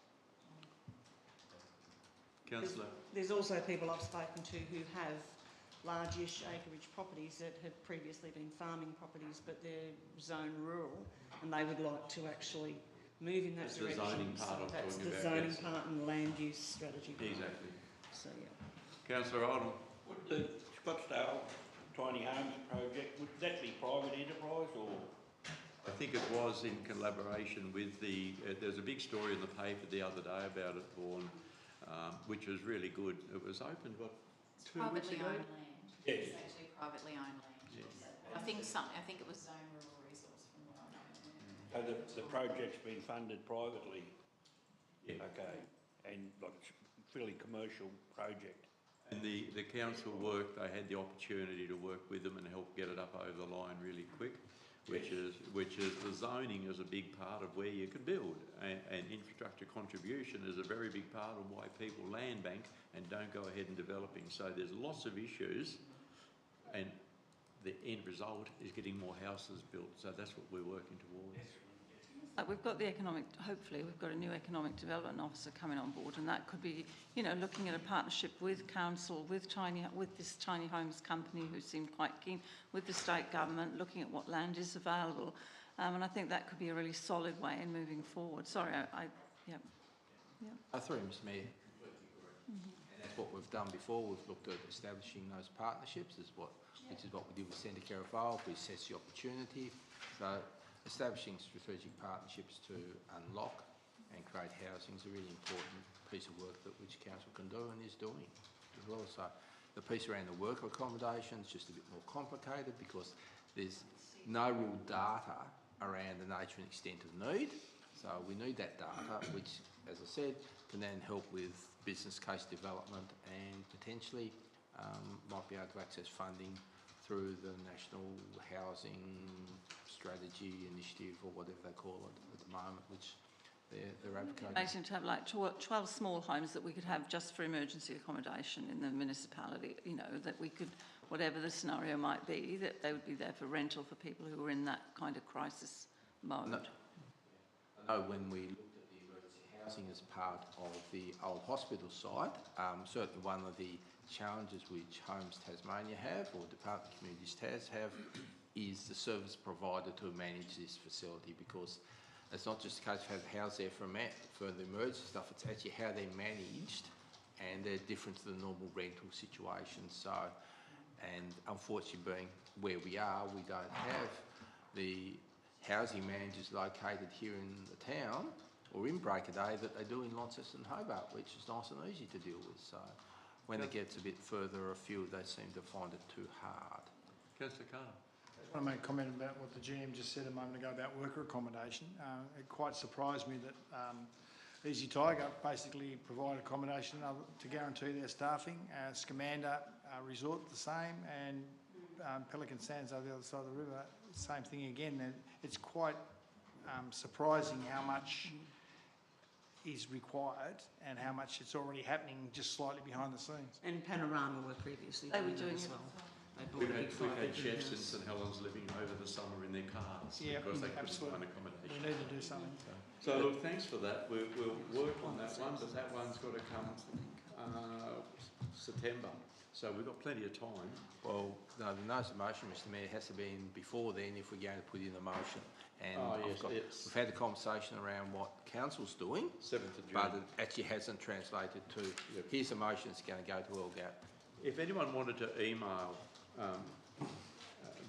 Councillor? There's also people I've spoken to who have large-ish acreage properties that have previously been farming properties, but they're zone rural, and they would like to actually move in that direction. That's the zoning part I'm That's talking the about. zoning part and land use strategy. Exactly. So, yeah. Councillor Oldham? Would the Scottsdale Tiny Homes project, would that be private enterprise or? I think it was in collaboration with the... there's a big story in the paper the other day about it, Vaughan, which was really good. It was opened, what, 2 weeks ago? Privately owned land. Yes. It's actually privately owned land. Yes. I think it was Zone Rural Resource from what I know. So the project's been funded privately? Yeah. Okay, and like it's a fairly commercial project? And the council worked, they had the opportunity to work with them and help get it up over the line really quick, which is the zoning is a big part of where you can build, and infrastructure contribution is a very big part of why people land bank and don't go ahead and developing. So there's lots of issues, and the end result is getting more houses built. So that's what we're working towards. We've got hopefully we've got a new economic development officer coming on board, and that could be, you know, looking at a partnership with council, with this tiny homes company who seem quite keen, with the state government, looking at what land is available, and I think that could be a really solid way in moving forward. Sorry, Through Mr Mayor. And that's what we've done before. We've looked at establishing those partnerships, which is what we did with Centacare Evolve. We assess the opportunity. So establishing strategic partnerships to unlock and create housing is a really important piece of work that which council can do and is doing as well. So the piece around the worker accommodation is just a bit more complicated because there's no real data around the nature and extent of need. So we need that data, which, as I said, can then help with business case development and potentially might be able to access funding through the National Housing Strategy Initiative or whatever they call it at the moment, which they're advocating. Amazing to have like 12 small homes that we could have just for emergency accommodation in the municipality, you know, that we could, whatever the scenario might be, that they would be there for rental for people who are in that kind of crisis mode. No. I know when we looked at the emergency housing as part of the old hospital site, certainly one of the challenges which Homes Tasmania have, or Department of Communities Tas have, is the service provider to manage this facility, because it's not just a case of having the house there for the emergency stuff, it's actually how they're managed, and they're different to the normal rental situation. So, and unfortunately being where we are, we don't have the housing managers located here in the town or in Break of Day that they do in Launceston and Hobart, which is nice and easy to deal with. So when it gets a bit further afield, they seem to find it too hard. Councillor Carter. I want to make a comment about what the GM just said a moment ago about worker accommodation. It quite surprised me that Easy Tiger basically provide accommodation to guarantee their staffing. Scamander Resort the same, and Pelican Sands over the other side of the river, same thing again. And it's quite surprising how much is required and how much it's already happening just slightly behind the scenes. And Panorama were previously They were doing doing that as it. well. We've had chefs in St Helens living over the summer in their cars because they couldn't find We accommodation. need to do something. So look, thanks for that. We'll work on that one, but that one's got to come September. So we've got plenty of time. Well, no, the notice of motion, Mr Mayor, has to be in before then if we're going to put in the motion. And we've had a conversation around what council's doing, 7th of June. but it actually hasn't translated to, here's a motion that's going to go to LGAP. If anyone wanted to email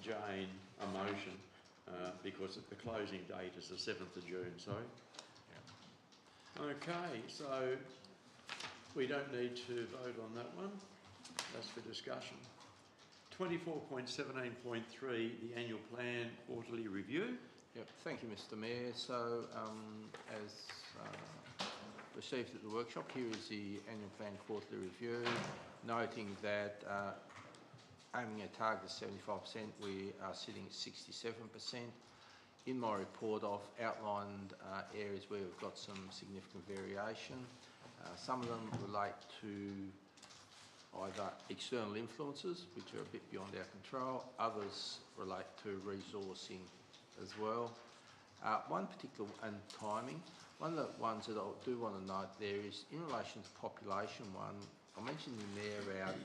Jane a motion, because the closing date is the 7th of June, sorry. Okay, so we don't need to vote on that one. That's for discussion. 24.17.3, the annual plan quarterly review. Yep, thank you, Mr Mayor. So, as received at the workshop, here is the annual plan quarterly review, noting that aiming a target of 75%, we are sitting at 67%. In my report, I've outlined areas where we've got some significant variation. Some of them relate to either external influences, which are a bit beyond our control. Others relate to resourcing as well. One particular, and timing, one of the ones that I do want to note there is in relation to population one, I mentioned in there about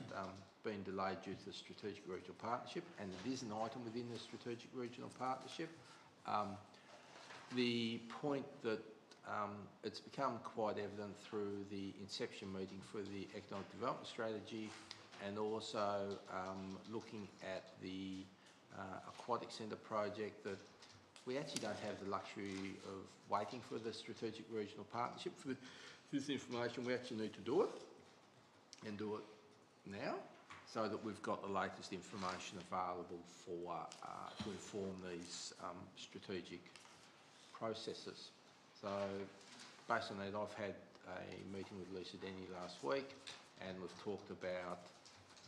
being delayed due to the Strategic Regional Partnership, and it is an item within the Strategic Regional Partnership. The point that it's become quite evident through the inception meeting for the Economic Development Strategy, and also looking at the Aquatic Centre project, that we actually don't have the luxury of waiting for the Strategic Regional Partnership for this information. We actually need to do it, and do it now, so that we've got the latest information available for to inform these strategic processes. So based on that, I've had a meeting with Lisa Denny last week, and we've talked about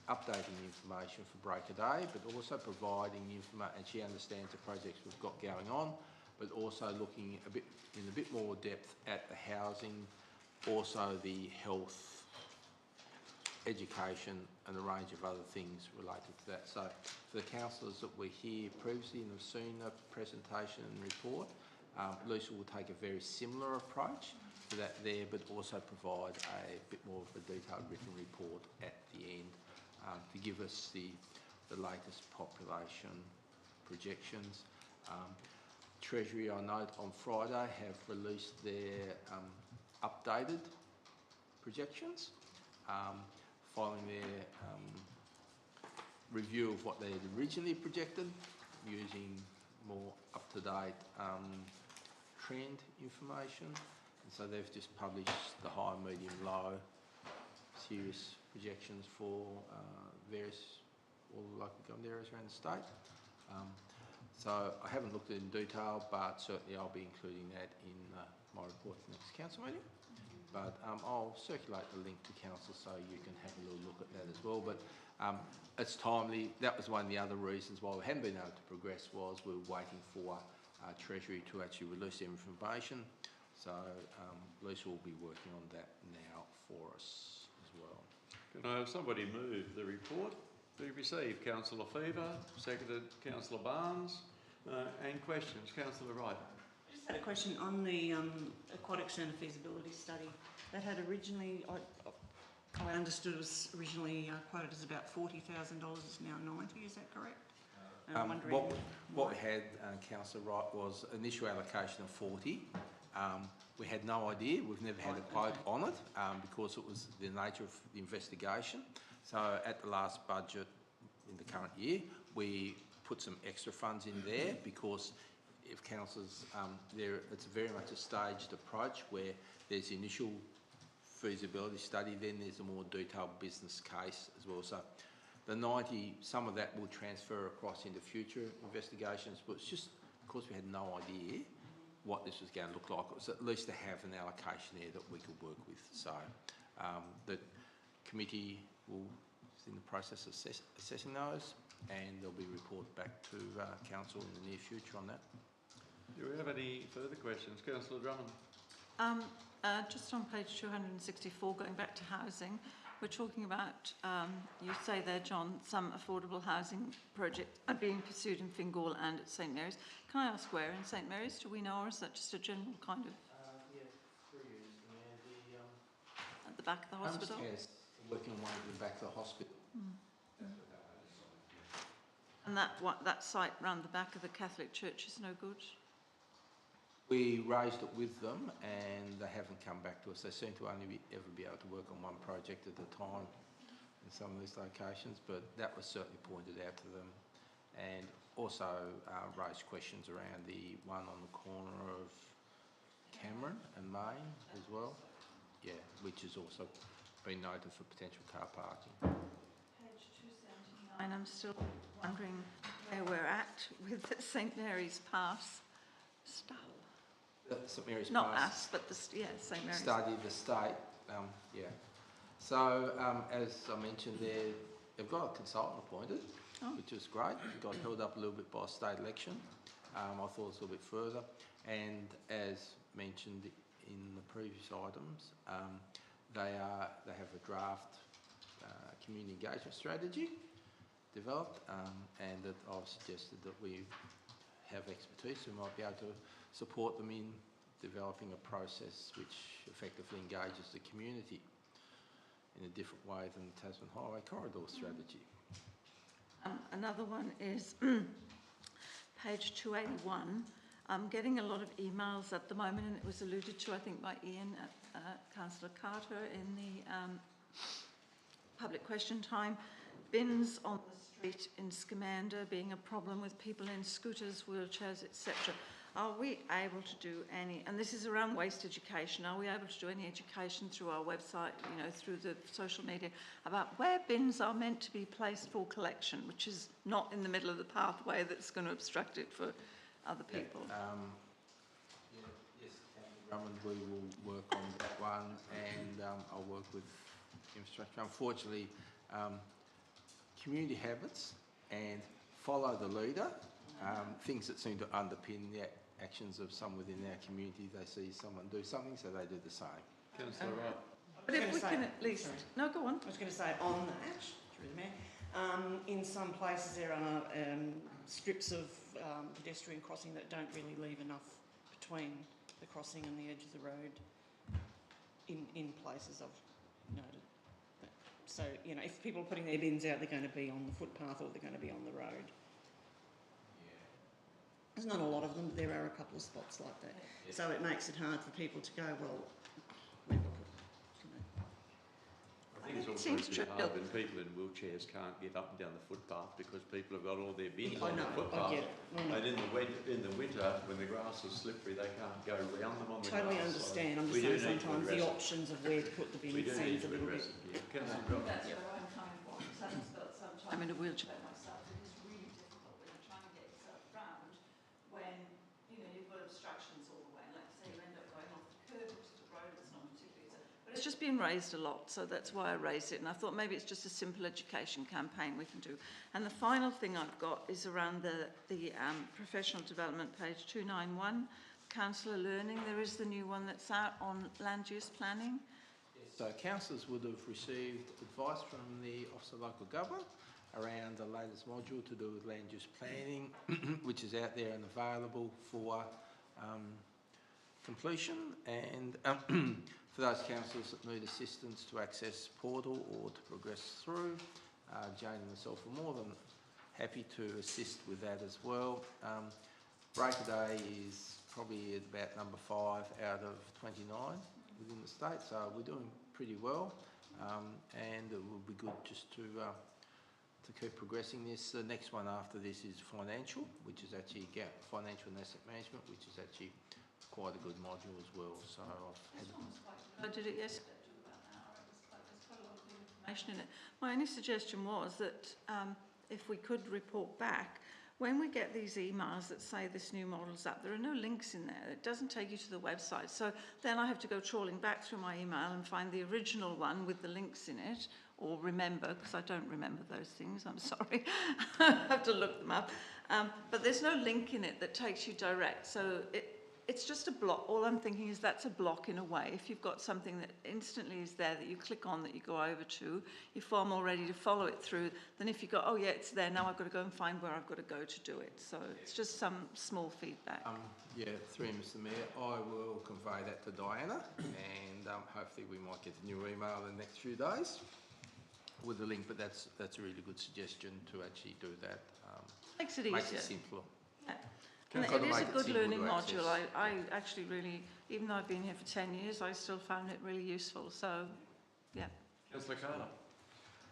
updating the information for Break of Day, but also providing information, and she understands the projects we've got going on, but also looking in a bit more depth at the housing, also the health, education, and a range of other things related to that. So for the councillors that were here previously and have seen the presentation and report, Lisa will take a very similar approach to that there, but also provide a bit more of a detailed written report at the end to give us the latest population projections. Treasury, I note, on Friday have released their updated projections. following their review of what they had originally projected, using more up-to-date trend information. And so they've just published the high, medium, low, serious projections for various, all the local government areas around the state. So I haven't looked at it in detail, but certainly I'll be including that in my report to the next council meeting. But I'll circulate the link to council so you can have a little look at that as well. But it's timely. That was one of the other reasons why we hadn't been able to progress, was we were waiting for Treasury to actually release their information. So Lisa will be working on that now for us as well. Can I have somebody move the report be received? Councillor Fever, seconded Councillor Barnes. And questions? Councillor Wright. I just had a question on the aquatic centre feasibility study. That had originally, I understood, was originally quoted as about $40,000. It's now 90. Is that correct? And I'm wondering what we had, Councillor Wright, was initial allocation of 40. We had no idea. We've never had a quote on it because it was the nature of the investigation. So at the last budget in the current year, we put some extra funds in there because if councillors, it's very much a staged approach where there's the initial feasibility study, then there's a more detailed business case as well. So the 90, some of that will transfer across into future investigations, but it's just because we had no idea what this was going to look like. It was at least to have an allocation there that we could work with. So the committee is in the process of assessing those, and there'll be a report back to council in the near future on that. Do we have any further questions? Councillor Drummond. Just on page 264, going back to housing, we're talking about, you say there, John, some affordable housing projects are being pursued in Fingal and at St Mary's. Can I ask where in St Mary's? Do we know, or is that just a general kind of... Yeah, 3 years, at the back of the hospital? Yes, working on one at the back of the hospital. And that site round the back of the Catholic Church is no good? We raised it with them and they haven't come back to us. They seem to only ever be able to work on one project at a time in some of these locations, but that was certainly pointed out to them. And also raised questions around the one on the corner of Cameron and Main as well. Yeah, which has also been noted for potential car parking. Page 279, I'm still wondering where we're at with the St Mary's Pass stuff. St Mary's Not Pass. us, but St Mary's. Study the state, yeah. So as I mentioned there, they've got a consultant appointed, which is great. It got held up a little bit by a state election. I thought it was a little bit further. And as mentioned in the previous items, they have a draft community engagement strategy developed, and that I've suggested that we have expertise who might be able to support them in developing a process which effectively engages the community in a different way than the Tasman Highway Corridor strategy. Another one is page 281. I'm getting a lot of emails at the moment, and it was alluded to, I think, by Ian, Councillor Carter in the public question time. Bins on the street in Scamander being a problem with people in scooters, wheelchairs, etc. Are we able to do any, and this is around waste education, are we able to do any education through our website, through the social media, about where bins are meant to be placed for collection, which is not in the middle of the pathway that's going to obstruct it for other people? Yes, Drummond, we will work on that one, and I'll work with infrastructure. Unfortunately, community habits and follow the leader, things that seem to underpin the actions of some within our community. They see someone do something, so they do the same. Councillor Wright. But if we can at least... Sorry. No, go on. I was going to say on that, through the mayor, in some places there are strips of pedestrian crossing that don't really leave enough between the crossing and the edge of the road. In places I've noted that. So, if people are putting their bins out, they're going to be on the footpath or they're going to be on the road. There's not a lot of them, but there are a couple of spots like that. Yeah. So it makes it hard for people to go, well, I think it's also Seems a bit trivial. hard when people in wheelchairs can't get up and down the footpath because people have got all their bins I on know, the I footpath. get it. I know. And in the winter, when the grass is slippery, they can't go round them on the Totally grass. understand. So I'm we just do saying need to sometimes address the it. options of where to put the We bin do need seems a to little address bit. it. Yeah, Councillor Drop. That's where I'm coming from. Someone's got some time. I'm in a wheelchair. Myself, it is really difficult when you're trying to get yourself round when, you know, you've got obstructions all the way. Like you say, you end up going off the curb into the road. It's not particularly. But it's just been raised a lot, so that's why I raised it. And I thought maybe it's just a simple education campaign we can do. And the final thing I've got is around the professional development page 291, councillor learning. There is the new one that's out on land use planning. So councillors would have received advice from the Office of Local Government around the latest module to do with land use planning, which is out there and available for completion. And for those councillors that need assistance to access portal or to progress through, Jane and myself are more than happy to assist with that as well. Break a Day is probably about number 5 out of 29 within the state, so we're doing pretty well, and it will be good just to keep progressing this. The next one after this is financial, which is actually financial and asset management, which is actually quite a good module as well. So I did it yesterday. It took about an hour. There's quite a lot of information in it. My only suggestion was that if we could report back, when we get these emails that say this new model's up, there are no links in there. It doesn't take you to the website. So then I have to go trawling back through my email and find the original one with the links in it, or remember, because I don't remember those things, I'm sorry. I have to look them up. But there's no link in it that takes you direct. So it's just a block. All I'm thinking is that's a block in a way. If you've got something that instantly is there that you click on, that you go over to, you're far more ready to follow it through than if you go, oh yeah, it's there, now I've got to go and find where I've got to go to do it. So it's just some small feedback. yeah, through Mr Mayor, I will convey that to Diana, and hopefully we might get a new email in the next few days with the link, but that's a really good suggestion to actually do that. Makes it easier. Makes it simpler. Yeah. And it is a good learning module. I actually really, even though I've been here for 10 years, I still found it really useful. So, yeah. Councillor Carter.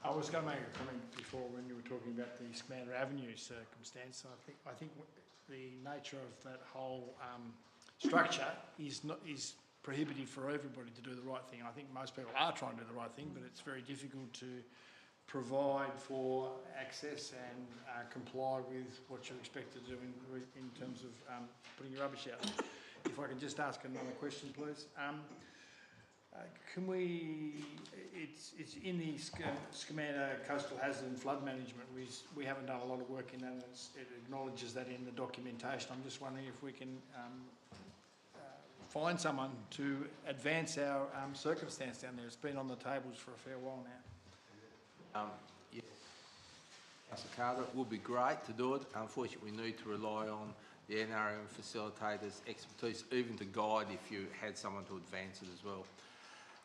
I was going to make a comment before when you were talking about the Scamander Avenue circumstance. I think the nature of that whole structure is prohibitive for everybody to do the right thing. I think most people are trying to do the right thing, but it's very difficult to provide for access and comply with what you're expected to do in terms of putting your rubbish out. If I can just ask another question, please. Can we, it's in the Scamander Coastal Hazard and Flood Management. We haven't done a lot of work in that, and it acknowledges that in the documentation. I'm just wondering if we can find someone to advance our circumstance down there. It's been on the tables for a fair while now. Yeah. Councillor Carter, it would be great to do it. Unfortunately, we need to rely on the NRM facilitators' expertise, even to guide if you had someone to advance it as well.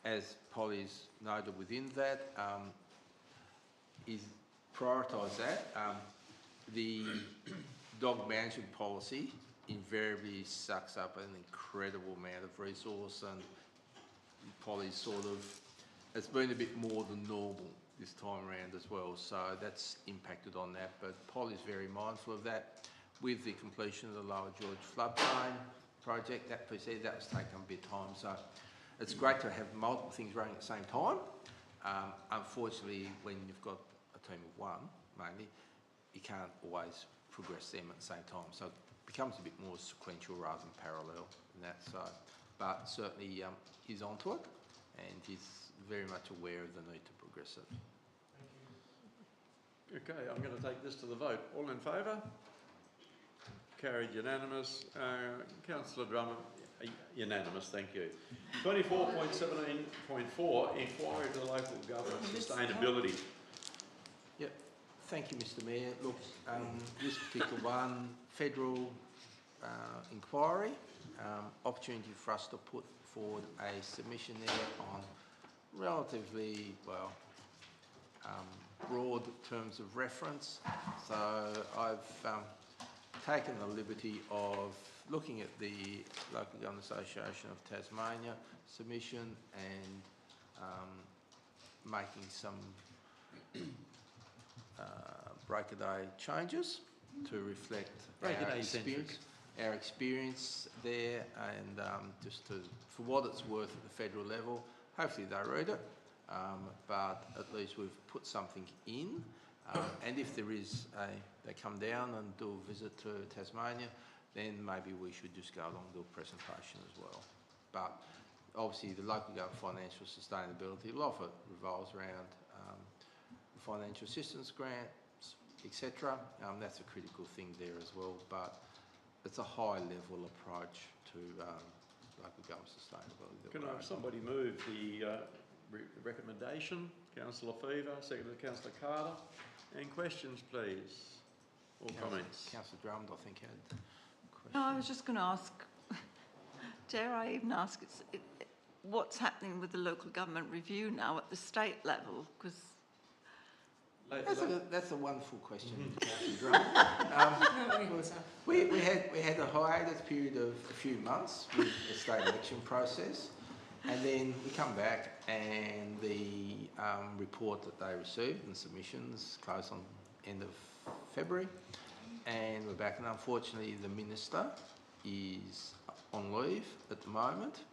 As Polly's noted within that, is prioritise that. The dog management policy invariably sucks up an incredible amount of resource, and Polly's sort of, it's been a bit more than normal this time around as well, so that's impacted on that. But Polly's very mindful of that. With the completion of the Lower George floodplain project, that was taking a bit of time. So it's great to have multiple things running at the same time. Unfortunately, when you've got a team of one, mainly, you can't always progress them at the same time. So it becomes a bit more sequential rather than parallel in that. So, but certainly he's onto it, and he's very much aware of the need to progress it. Okay, I'm going to take this to the vote. All in favour? Carried unanimous. Councillor Drummond, unanimous, thank you. 24.17.4, inquiry to the local government sustainability. Yep, thank you, Mr Mayor. Look, this particular one, federal inquiry, opportunity for us to put forward a submission there on relatively, well, broad terms of reference. So I've taken the liberty of looking at the Local Government Association of Tasmania submission and making some break-a-day changes to reflect Break-a-day centric. our experience there, and just to, for what it's worth at the federal level, hopefully they read it, but at least we've put something in. And if there is they come down and do a visit to Tasmania, then maybe we should just go along and do a presentation as well. But obviously the local government financial sustainability, a lot of it revolves around financial assistance grants, etc. That's a critical thing there as well, but it's a high level approach to local government sustainability. Can I have somebody move the recommendation? Councillor Fever, seconded Councillor Carter. Any questions, please, or comments? Councillor Drummond, I think, had questions. No, I was just going to ask, dare I even ask, what's happening with the local government review now at the state level? Because that's a wonderful question, Councillor Drummond. We had a hiatus period of a few months with the state election process, and then we come back and the report that they received and submissions closed on end of February, and we're back, and unfortunately the Minister is on leave at the moment.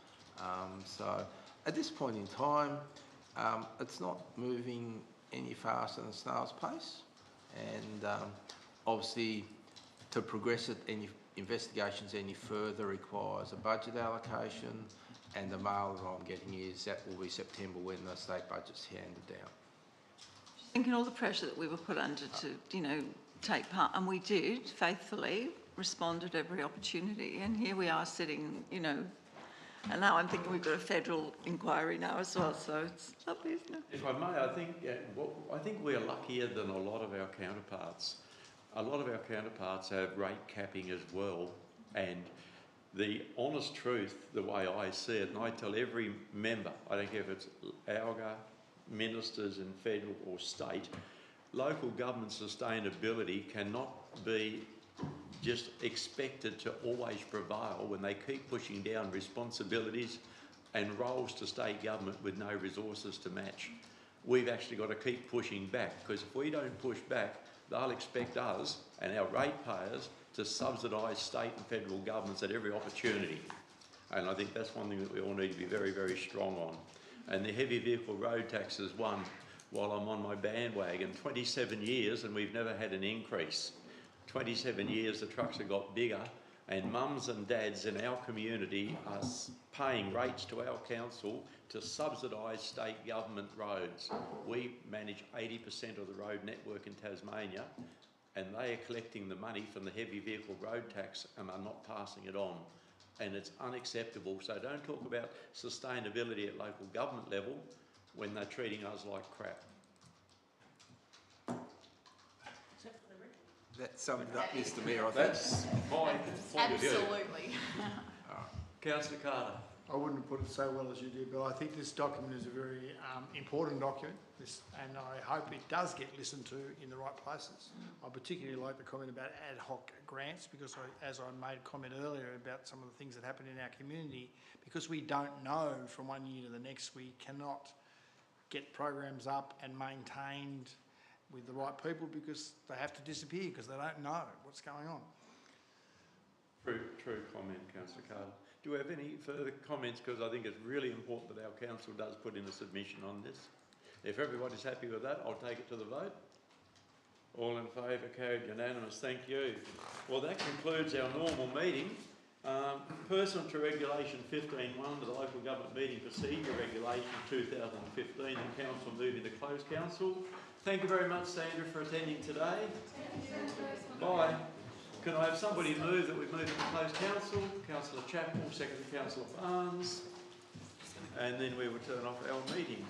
So at this point in time, it's not moving any faster than snail's pace, and obviously to progress it, any investigations any further requires a budget allocation, and the mail that I'm getting is that will be September when the state budget's handed down. thinking all the pressure that we were put under to, you know, take part, and we did faithfully respond at every opportunity, and here we are sitting, you know, and now I'm thinking we've got a federal inquiry now as well, so it's lovely, isn't it? If I may, I think we're luckier than a lot of our counterparts. A lot of our counterparts have rate capping as well, and the honest truth, the way I see it, and I tell every member, I don't care if it's ALGA, ministers in federal or state, local government sustainability cannot be just expected to always prevail when they keep pushing down responsibilities and roles to state government with no resources to match. We've actually got to keep pushing back, because if we don't push back, they'll expect us and our ratepayers to subsidise state and federal governments at every opportunity. And I think that's one thing that we all need to be very, very strong on. And the heavy vehicle road tax is one, while I'm on my bandwagon, 27 years and we've never had an increase. 27 years the trucks have got bigger, and mums and dads in our community are paying rates to our council to subsidise state government roads. We manage 80% of the road network in Tasmania, and they are collecting the money from the heavy vehicle road tax and are not passing it on. And it's unacceptable. So don't talk about sustainability at local government level when they're treating us like crap. That summed it up, Mr. Mayor, I think. That's my point of view. Absolutely. Councillor Carter. I wouldn't have put it so well as you did, but I think this document is a very important document, and I hope it does get listened to in the right places. I particularly like the comment about ad hoc grants, because as I made a comment earlier about some of the things that happen in our community, because we don't know from one year to the next, we cannot get programs up and maintained with the right people, because they have to disappear because they don't know what's going on. True comment, Councillor Carter. Do we have any further comments? Because I think it's really important that our council does put in a submission on this. If everybody's happy with that, I'll take it to the vote. All in favour, carried unanimous. Thank you. Well, that concludes our normal meeting. Pursuant to Regulation 15.1 to the Local Government Meeting Procedure Regulation 2015, the council move into closed council. Thank you very much, Sandra, for attending today. Bye. Can I have somebody move that we've moved into closed council? Councillor Chappell, second Councillor Barnes. And then we will turn off our meeting.